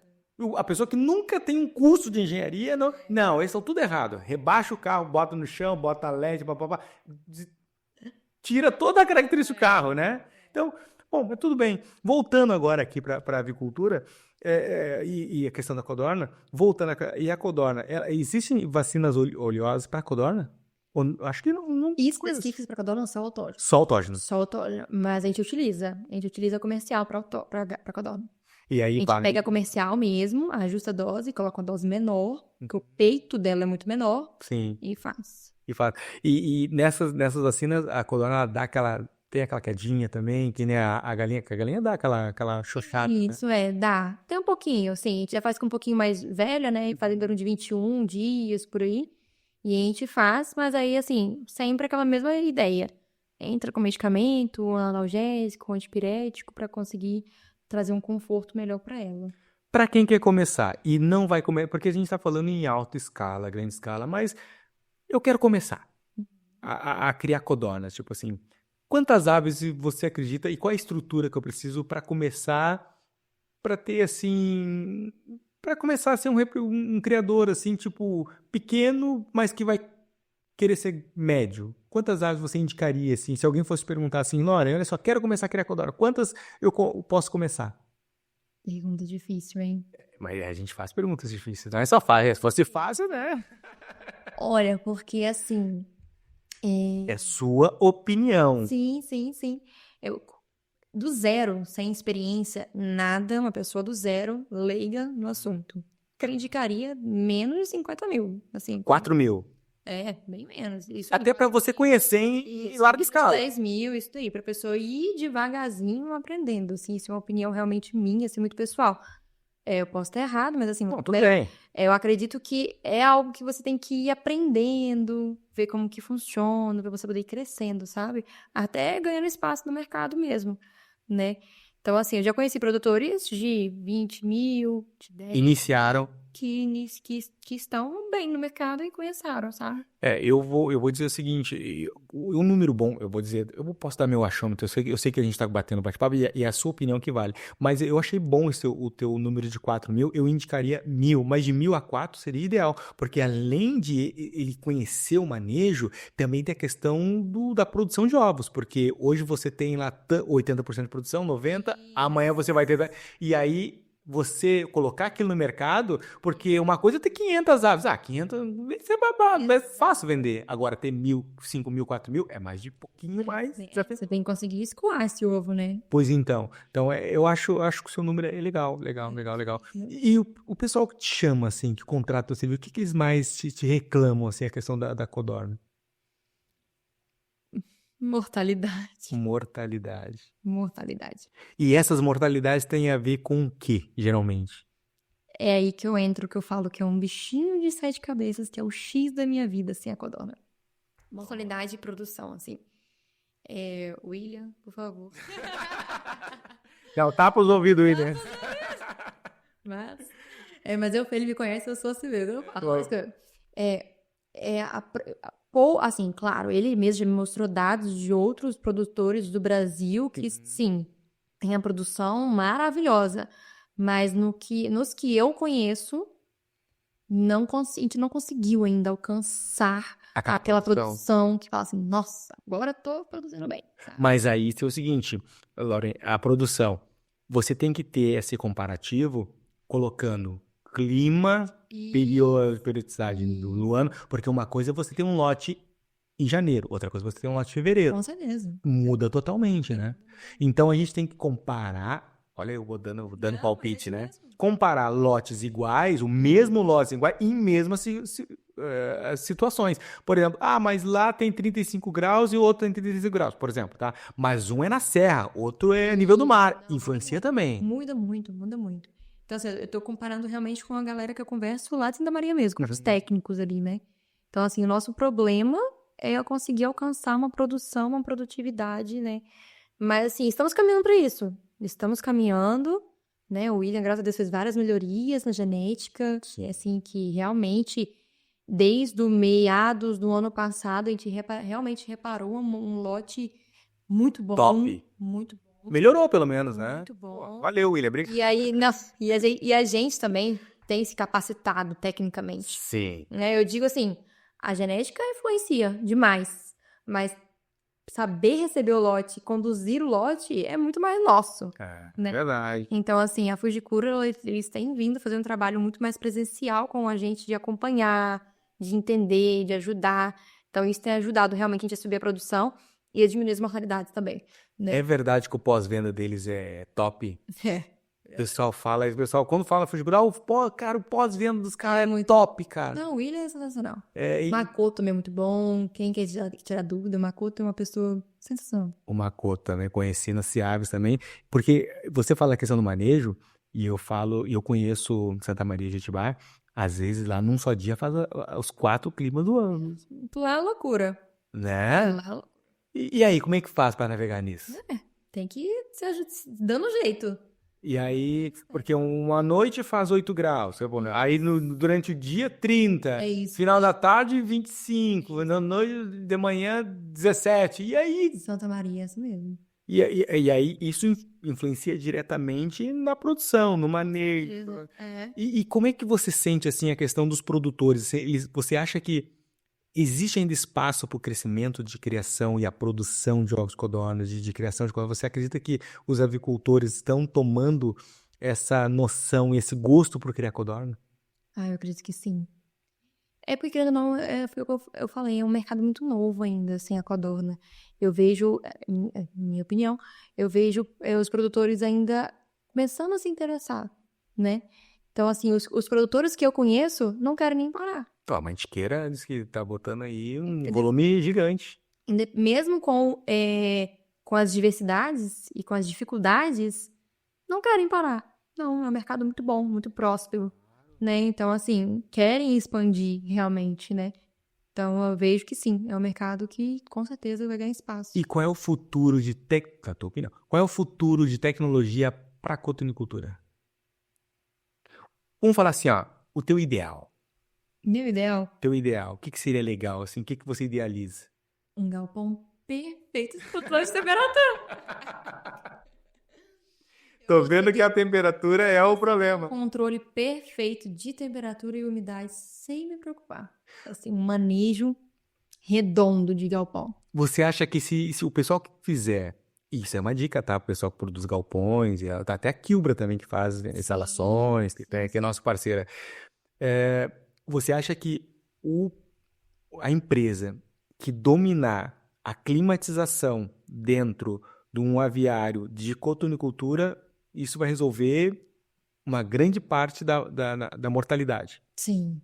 A pessoa que nunca tem um curso de engenharia, não, eles estão tudo errado. Rebaixa o carro, bota no chão, bota LED, tira toda a característica do carro, né? Então, bom, mas tudo bem. Voltando agora aqui para a avicultura e a questão da codorna, e a codorna, existem vacinas oleosas para a codorna? Acho que não específicos para codorna são autógenos. Só autógenos. Mas a gente utiliza comercial para codorna. E aí, a gente pega comercial mesmo, ajusta a dose, coloca uma dose menor, porque o peito dela é muito menor. Sim. E faz. E nessas vacinas, a codorna ela tem aquela quedinha também, que nem a galinha, que a galinha dá aquela xoxada. Isso, dá. Tem um pouquinho, assim, a gente já faz com um pouquinho mais velha, né, faz em torno de 21 dias, por aí. E a gente faz, mas aí, assim, sempre aquela mesma ideia. Entra com medicamento, um analgésico, um antipirético, para conseguir trazer um conforto melhor para ela. Para quem quer começar e não vai comer, porque a gente está falando em alta escala, grande escala, mas eu quero começar a criar codornas, tipo assim, quantas aves você acredita e qual a estrutura que eu preciso para começar, para ter assim... Para começar a ser um criador, assim, tipo, pequeno, mas que vai querer ser médio. Quantas aves você indicaria, assim? Se alguém fosse perguntar assim, Lauren, olha só, quero começar a criar codorna, quantas eu posso começar? Pergunta difícil, hein? Mas a gente faz perguntas difíceis, não é só fácil. Se fosse fácil, né? Olha, porque assim... É sua opinião. Sim. Eu, do zero, sem experiência, nada, uma pessoa do zero, leiga no assunto. Eu indicaria menos de 50 mil, assim. 4 mil. Bem menos. Isso Até para você conhecer em larga escala. 10 mil, isso daí, pra pessoa ir devagarzinho aprendendo, assim, isso é uma opinião realmente minha, assim, muito pessoal. Eu posso estar errado, mas assim, Não, tudo bem. eu acredito que é algo que você tem que ir aprendendo, ver como que funciona, pra você poder ir crescendo, sabe? Até ganhando espaço no mercado mesmo, né? Então, assim, eu já conheci produtores de 20 mil, de 10 Iniciaram. que estão bem no mercado e começaram, sabe? Eu vou dizer o seguinte, um número bom, eu posso dar meu achômetro, eu sei que a gente tá batendo bate-papo e é a sua opinião que vale, mas eu achei bom o teu número de 4 mil, eu indicaria 1.000, mas de 1.000 a 4 seria ideal, porque além de ele conhecer o manejo, também tem a questão da produção de ovos, porque hoje você tem lá 80% de produção, 90%, amanhã você vai ter... E aí... você colocar aquilo no mercado, porque uma coisa é ter 500 aves. 500 é babado, é fácil vender. Agora, ter 1.000, 5.000, 4.000 é mais de pouquinho mais. Você tem que conseguir escoar esse ovo, né? Pois então. Então, eu acho que o seu número é legal. E o pessoal que te chama, assim, que contrata você, o que eles mais te reclamam, assim, a questão da codorna? Mortalidade. E essas mortalidades têm a ver com o quê, geralmente? É aí que eu entro, que eu falo que é um bichinho de 7 cabeças, que é o X da minha vida sem a codorna. Mortalidade e produção, assim. William, por favor. Não, tapa os ouvidos, William. Mas ele me conhece, eu sou assim mesmo. Eu falo. Assim, claro, ele mesmo já me mostrou dados de outros produtores do Brasil que, sim, tem a produção maravilhosa. Mas nos que eu conheço, a gente não conseguiu ainda alcançar aquela produção que fala assim, nossa, agora eu tô produzindo bem. Sabe? Mas aí tem o seguinte, Lauren, a produção, você tem que ter esse comparativo colocando clima, periodicidade no ano, porque uma coisa é você ter um lote em janeiro, outra coisa é você ter um lote em fevereiro. Com certeza. Muda totalmente, né? Então a gente tem que comparar, olha, eu vou dando palpite, né? Comparar lotes iguais, o mesmo lote igual, em mesmas situações. Por exemplo, mas lá tem 35 graus e o outro tem 35 graus, por exemplo, tá? Mas um é na serra, outro é nível do mar. Influencia também. Muda muito. Então, assim, eu tô comparando realmente com a galera que eu converso lá de Santa Maria mesmo, com os técnicos ali, né? Então, assim, o nosso problema é eu conseguir alcançar uma produção, uma produtividade, né? Mas, assim, estamos caminhando para isso. Estamos caminhando, né? O William, graças a Deus, fez várias melhorias na genética, que, assim, que realmente, desde o meados do ano passado, a gente realmente reparou um lote muito bom. Top. Muito bom. Melhorou, pelo menos, né? Muito bom. Valeu, William. Obrigado. E a gente também tem se capacitado tecnicamente. Sim. Eu digo assim, a genética influencia demais, mas saber receber o lote, conduzir o lote é muito mais nosso. Né? Verdade. Então, assim, a Fujikura, eles têm vindo fazer um trabalho muito mais presencial com a gente, de acompanhar, de entender, de ajudar. Então, isso tem ajudado realmente a gente a subir a produção e a diminuir as mortalidades também. Né? É verdade que o pós-venda deles é top? O pessoal quando fala Fujikura, o pós-venda dos caras é muito top, cara. Não, o William é sensacional. Makoto também é muito bom. Quem quer tirar dúvida, o Makoto é uma pessoa sensacional. O Makoto também, conheci na Ciaves também, porque você fala a questão do manejo, e eu conheço Santa Maria de Jetibá, às vezes lá num só dia faz os 4 climas do ano. Lá é loucura. Né? Lá... E aí, como é que faz pra navegar nisso? Tem que se dando jeito. E aí, porque uma noite faz 8 graus, aí durante o dia 30, é isso. Final da tarde 25, na noite de manhã 17, e aí? Santa Maria, é isso mesmo. E aí isso influencia diretamente na produção, no manejo. E como é que você sente assim a questão dos produtores? Você acha que existe ainda espaço para o crescimento de criação e a produção de ovos codornas, de criação de codornas? Você acredita que os avicultores estão tomando essa noção e esse gosto por criar codorna? Ah, eu acredito que sim. É porque, querendo ou não, foi o que eu falei, é um mercado muito novo ainda, assim, a codorna. Eu vejo, minha opinião, eu vejo os produtores ainda começando a se interessar, né? Então, assim, os produtores que eu conheço não querem nem parar. A Mantiqueira diz que tá botando aí um volume gigante. Mesmo com as diversidades e com as dificuldades, não querem parar. Não, é um mercado muito bom, muito próspero, né? Então, assim, querem expandir realmente, né? Então, eu vejo que sim, é um mercado que com certeza vai ganhar espaço. E qual é o futuro de tua opinião? Qual é o futuro de tecnologia para a cotonicultura? Vamos falar assim, ó, o teu ideal. Meu ideal, O que seria legal, assim, o que você idealiza? um galpão perfeito de controle de temperatura. Tô vendo que a temperatura é o problema. Controle perfeito de temperatura e umidade sem me preocupar. Assim, um manejo redondo de galpão. Você acha que se o pessoal que fizer, isso é uma dica, tá? O pessoal que produz galpões, tá até a Quilbra também que faz instalações, que é nossa parceira. Você acha que a empresa que dominar a climatização dentro de um aviário de cotonicultura, isso vai resolver uma grande parte da mortalidade? Sim.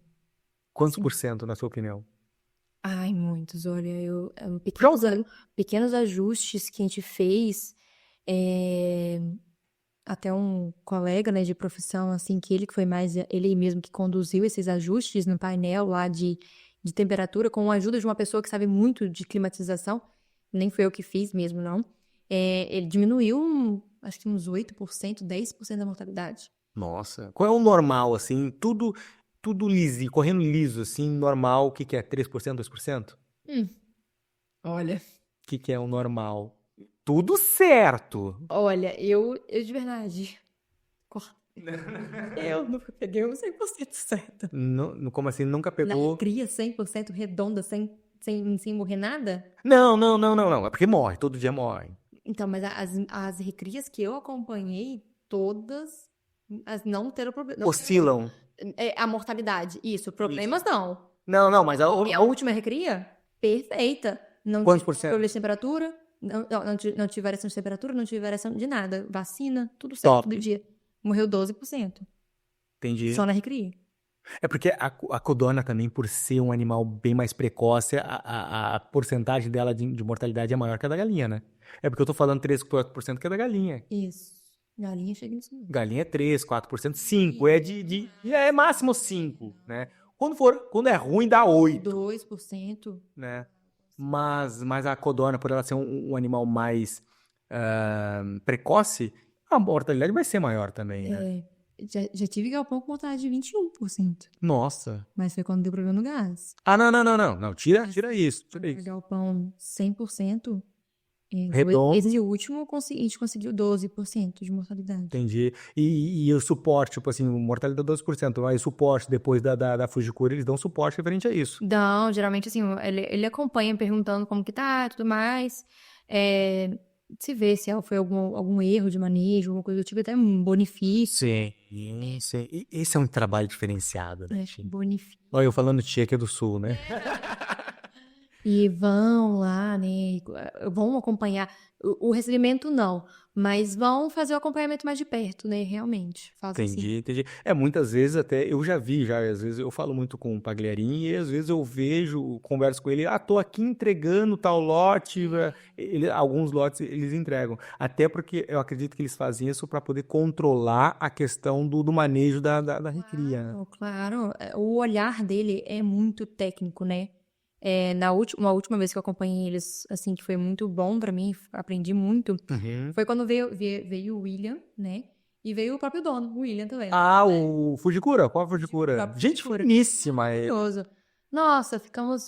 Quantos por cento, na sua opinião? Ai, muitos. Olha, pequenos ajustes que a gente fez. Até um colega, né, de profissão, assim, que ele mesmo que conduziu esses ajustes no painel lá de temperatura, com a ajuda de uma pessoa que sabe muito de climatização. Nem foi eu que fiz mesmo, não. Ele diminuiu, acho que uns 8%, 10% da mortalidade. Nossa. Qual é o normal, assim? Tudo liso, correndo liso, assim, normal, o que é? 3%, 2%? Olha. O que é o normal? Tudo certo. Olha, eu de verdade, eu nunca peguei um 100% certo. Como assim? Nunca Na pegou? recria 100% redonda, sem morrer nada? Não. É porque morre, todo dia morre. Então, mas as recrias que eu acompanhei, todas as não teram problema. Oscilam. A mortalidade, isso. Problemas não. Não, mas A última recria, perfeita. Não Quantos tive por cento? problema de temperatura, não tive variação de temperatura, não tive variação de nada. Vacina, tudo certo, Top. todo dia. Morreu 12%. Entendi. Só na recria. É porque a codorna também, por ser um animal bem mais precoce, a porcentagem dela de mortalidade é maior que a da galinha, né? É porque eu tô falando 3, 4% que é da galinha. Isso. Galinha chega nisso mesmo. Galinha é 3, 4%, 5%. É máximo 5%, né? Quando é ruim, dá 8%. 2%. Né? Mas a codorna, por ela ser um animal mais precoce, a mortalidade vai ser maior também, né? Já tive galpão com mortalidade de 21%. Nossa. Mas foi quando deu problema no gás. Não. Tira isso. Galpão 100%. Redondo. Esse último, a gente conseguiu 12% de mortalidade. Entendi. E o suporte, tipo assim, mortalidade 12%, mas o suporte depois da Fujikura, eles dão suporte referente a isso. Não, geralmente assim, ele acompanha perguntando como que tá, tudo mais. Se vê se foi algum erro de manejo, alguma coisa do tipo, até um bonifício. Sim. E esse é um trabalho diferenciado, né? Bonifício. Olha, eu falando tia aqui do sul, né? E vão lá, né? Vão acompanhar. O recebimento não, mas vão fazer o acompanhamento mais de perto, né? Realmente. Entendi. Muitas vezes até, eu já vi, às vezes eu falo muito com o Pagliarini e às vezes eu converso com ele, tô aqui entregando tal lote, alguns lotes eles entregam. Até porque eu acredito que eles fazem isso para poder controlar a questão do manejo da recria. Claro, o olhar dele é muito técnico, né? Uma última vez que eu acompanhei eles, assim, que foi muito bom pra mim, aprendi muito, foi quando veio o William, né? E veio o próprio dono, o William também. O Fujikura? Qual é o Fujikura? Gente finíssima. Maravilhoso. Nossa,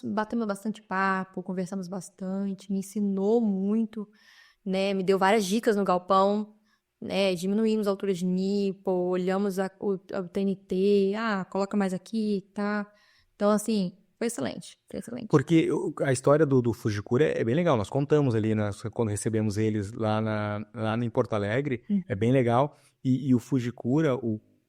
batemos bastante papo, conversamos bastante, me ensinou muito, né? Me deu várias dicas no galpão, né? Diminuímos a altura de nipo, olhamos o TNT, coloca mais aqui, tá? Então, assim... Foi excelente. Porque a história do Fujikura é bem legal. Nós contamos ali, quando recebemos eles lá em Porto Alegre. É bem legal. E o Fujikura,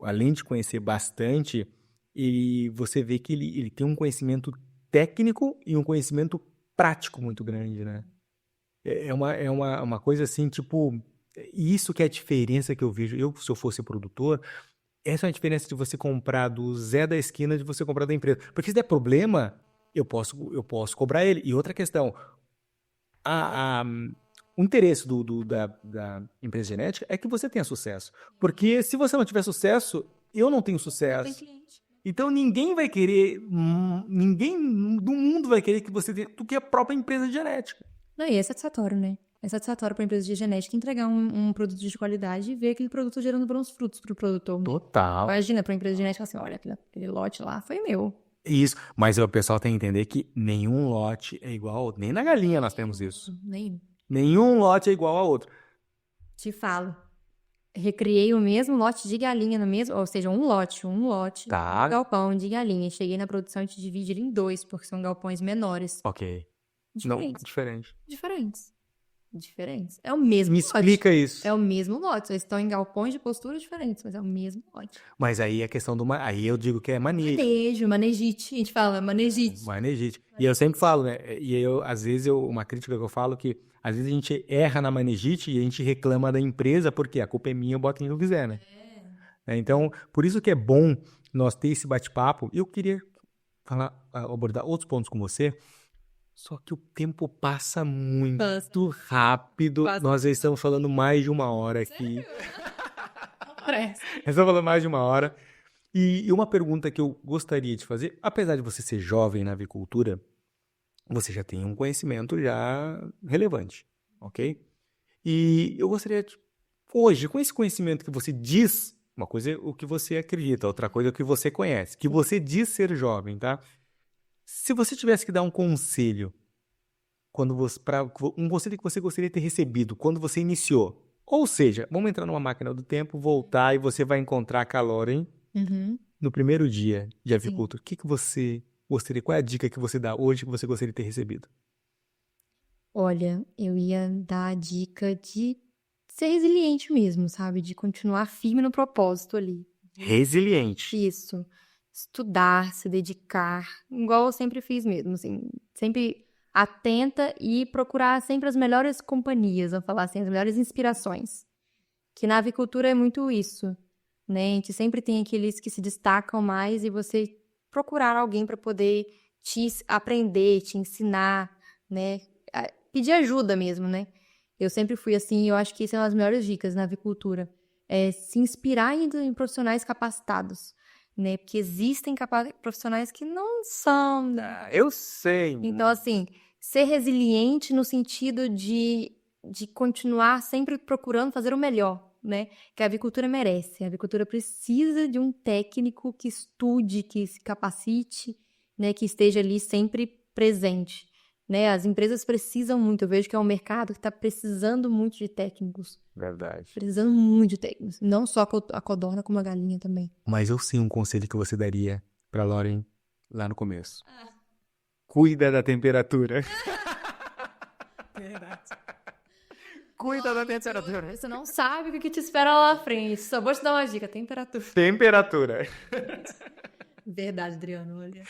além de conhecer bastante, e você vê que ele tem um conhecimento técnico e um conhecimento prático muito grande, né? É uma coisa assim, tipo, isso que é a diferença que eu vejo. Se eu fosse produtor, essa é a diferença de você comprar do Zé da esquina de você comprar da empresa. Porque se der problema, eu posso cobrar ele. E outra questão, o interesse da empresa genética é que você tenha sucesso. Porque se você não tiver sucesso, eu não tenho sucesso. Então ninguém vai querer, ninguém do mundo vai querer que você tenha, do que a própria empresa de genética. Não, e é satisfatório, né? É satisfatório para a empresa de genética entregar um produto de qualidade e ver aquele produto gerando bons frutos para o produtor. Total. Imagina para a empresa de genética assim, olha, aquele lote lá foi meu. Isso, mas o pessoal tem que entender que nenhum lote é igual ao outro. Nem na galinha nós temos isso. Nenhum lote é igual ao outro. Te falo. Recriei o mesmo lote de galinha no mesmo, ou seja, um lote, um galpão de galinha. Cheguei na produção e te dividi ele em 2, porque são galpões menores. Ok. Diferentes. É o mesmo lote. Me explica isso. É o mesmo lote. Eles estão em galpões de postura diferentes, mas é o mesmo lote. Mas aí a questão aí eu digo que é manejo. Manejite. A gente fala manejite. Manejite. E eu sempre falo, né? Às vezes, uma crítica que eu falo que às vezes a gente erra na manejite e a gente reclama da empresa porque a culpa é minha, eu boto quem eu quiser, né? Então, por isso que é bom nós ter esse bate-papo. Eu queria abordar outros pontos com você. Só que o tempo passa muito rápido. Nós já estamos falando mais de 1 hora aqui. Parece. Estamos falando mais de 1 hora. E uma pergunta que eu gostaria de fazer, apesar de você ser jovem na avicultura, você já tem um conhecimento já relevante, ok? E eu gostaria de, hoje, com esse conhecimento que você diz, uma coisa é o que você acredita, outra coisa é o que você conhece, que você diz ser jovem, tá? Se você tivesse que dar um conselho, um conselho que você gostaria de ter recebido quando você iniciou, ou seja, vamos entrar numa máquina do tempo, voltar e você vai encontrar a Kaloren no primeiro dia de avicultura. O que você gostaria, qual é a dica que você dá hoje que você gostaria de ter recebido? Olha, eu ia dar a dica de ser resiliente mesmo, sabe? De continuar firme no propósito ali. Resiliente. Isso. Estudar, se dedicar, igual eu sempre fiz mesmo, assim, sempre atenta e procurar sempre as melhores companhias, vamos falar assim, as melhores inspirações. Que na avicultura é muito isso, né? A gente sempre tem aqueles que se destacam mais e você procurar alguém para poder te aprender, te ensinar, né? Pedir ajuda mesmo, né? Eu sempre fui assim e eu acho que isso é uma das melhores dicas na avicultura. É se inspirar em profissionais capacitados. Né? Porque existem profissionais que não são. Eu sei. Então, assim, ser resiliente no sentido de continuar sempre procurando fazer o melhor, né? Que a avicultura merece. A avicultura precisa de um técnico que estude, que se capacite, né? Que esteja ali sempre presente. Né? As empresas precisam muito. Eu vejo que é um mercado que está precisando muito de técnicos. Verdade. Precisando muito de técnicos. Não só a codorna, como a galinha também. Mas eu sei um conselho que você daria pra Lauren lá no começo. Cuida da temperatura. Verdade. Cuida da temperatura. Você não sabe o que te espera lá na frente. Só vou te dar uma dica. Temperatura. Temperatura. Verdade, Adriano. Olha.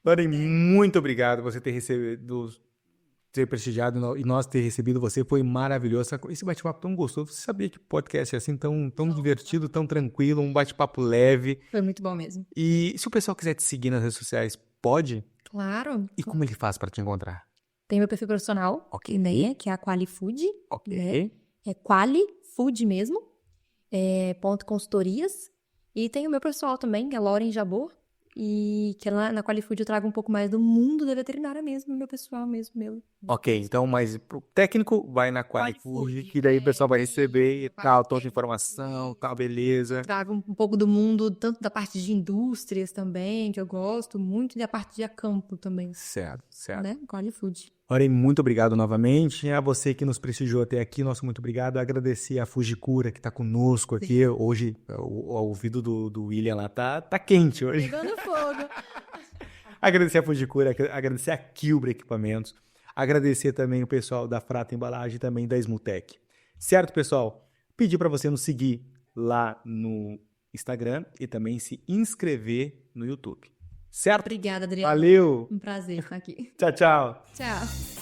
Lauren, muito obrigado por você ter prestigiado e nós ter recebido você. Foi maravilhoso. Esse bate-papo tão gostoso. Você sabia que podcast é assim tão divertido, tão tranquilo, um bate-papo leve. Foi muito bom mesmo. E se o pessoal quiser te seguir nas redes sociais, pode? Claro. E como ele faz para te encontrar? Tem meu perfil profissional, e-mail, que é a Qualifood. Ok. Né? É Qualifood mesmo. Ponto consultorias. E tem o meu pessoal também, que é Lauren Jabor. E que lá na Qualifood eu trago um pouco mais do mundo da veterinária mesmo, meu pessoal mesmo, meu. Ok, então, mas pro técnico, vai na Qualifood, que daí o pessoal vai receber e tal, toda a informação, tal, beleza. Trago um pouco do mundo, tanto da parte de indústrias também, que eu gosto muito, e da parte de campo também. Certo. Né? Qualifood. Lauren, muito obrigado novamente. A você que nos prestigiou até aqui, nosso muito obrigado. Agradecer a Fujikura que está conosco aqui. Hoje, o ouvido do William lá tá quente hoje. Pegando fogo. Agradecer a Fujikura, agradecer a Kilbre Equipamentos. Agradecer também o pessoal da Frata Embalagem e também da Smutec. Certo, pessoal? Pedir para você nos seguir lá no Instagram e também se inscrever no YouTube. Certo? Obrigada, Adriano. Valeu! Um prazer estar aqui. Tchau, tchau! Tchau.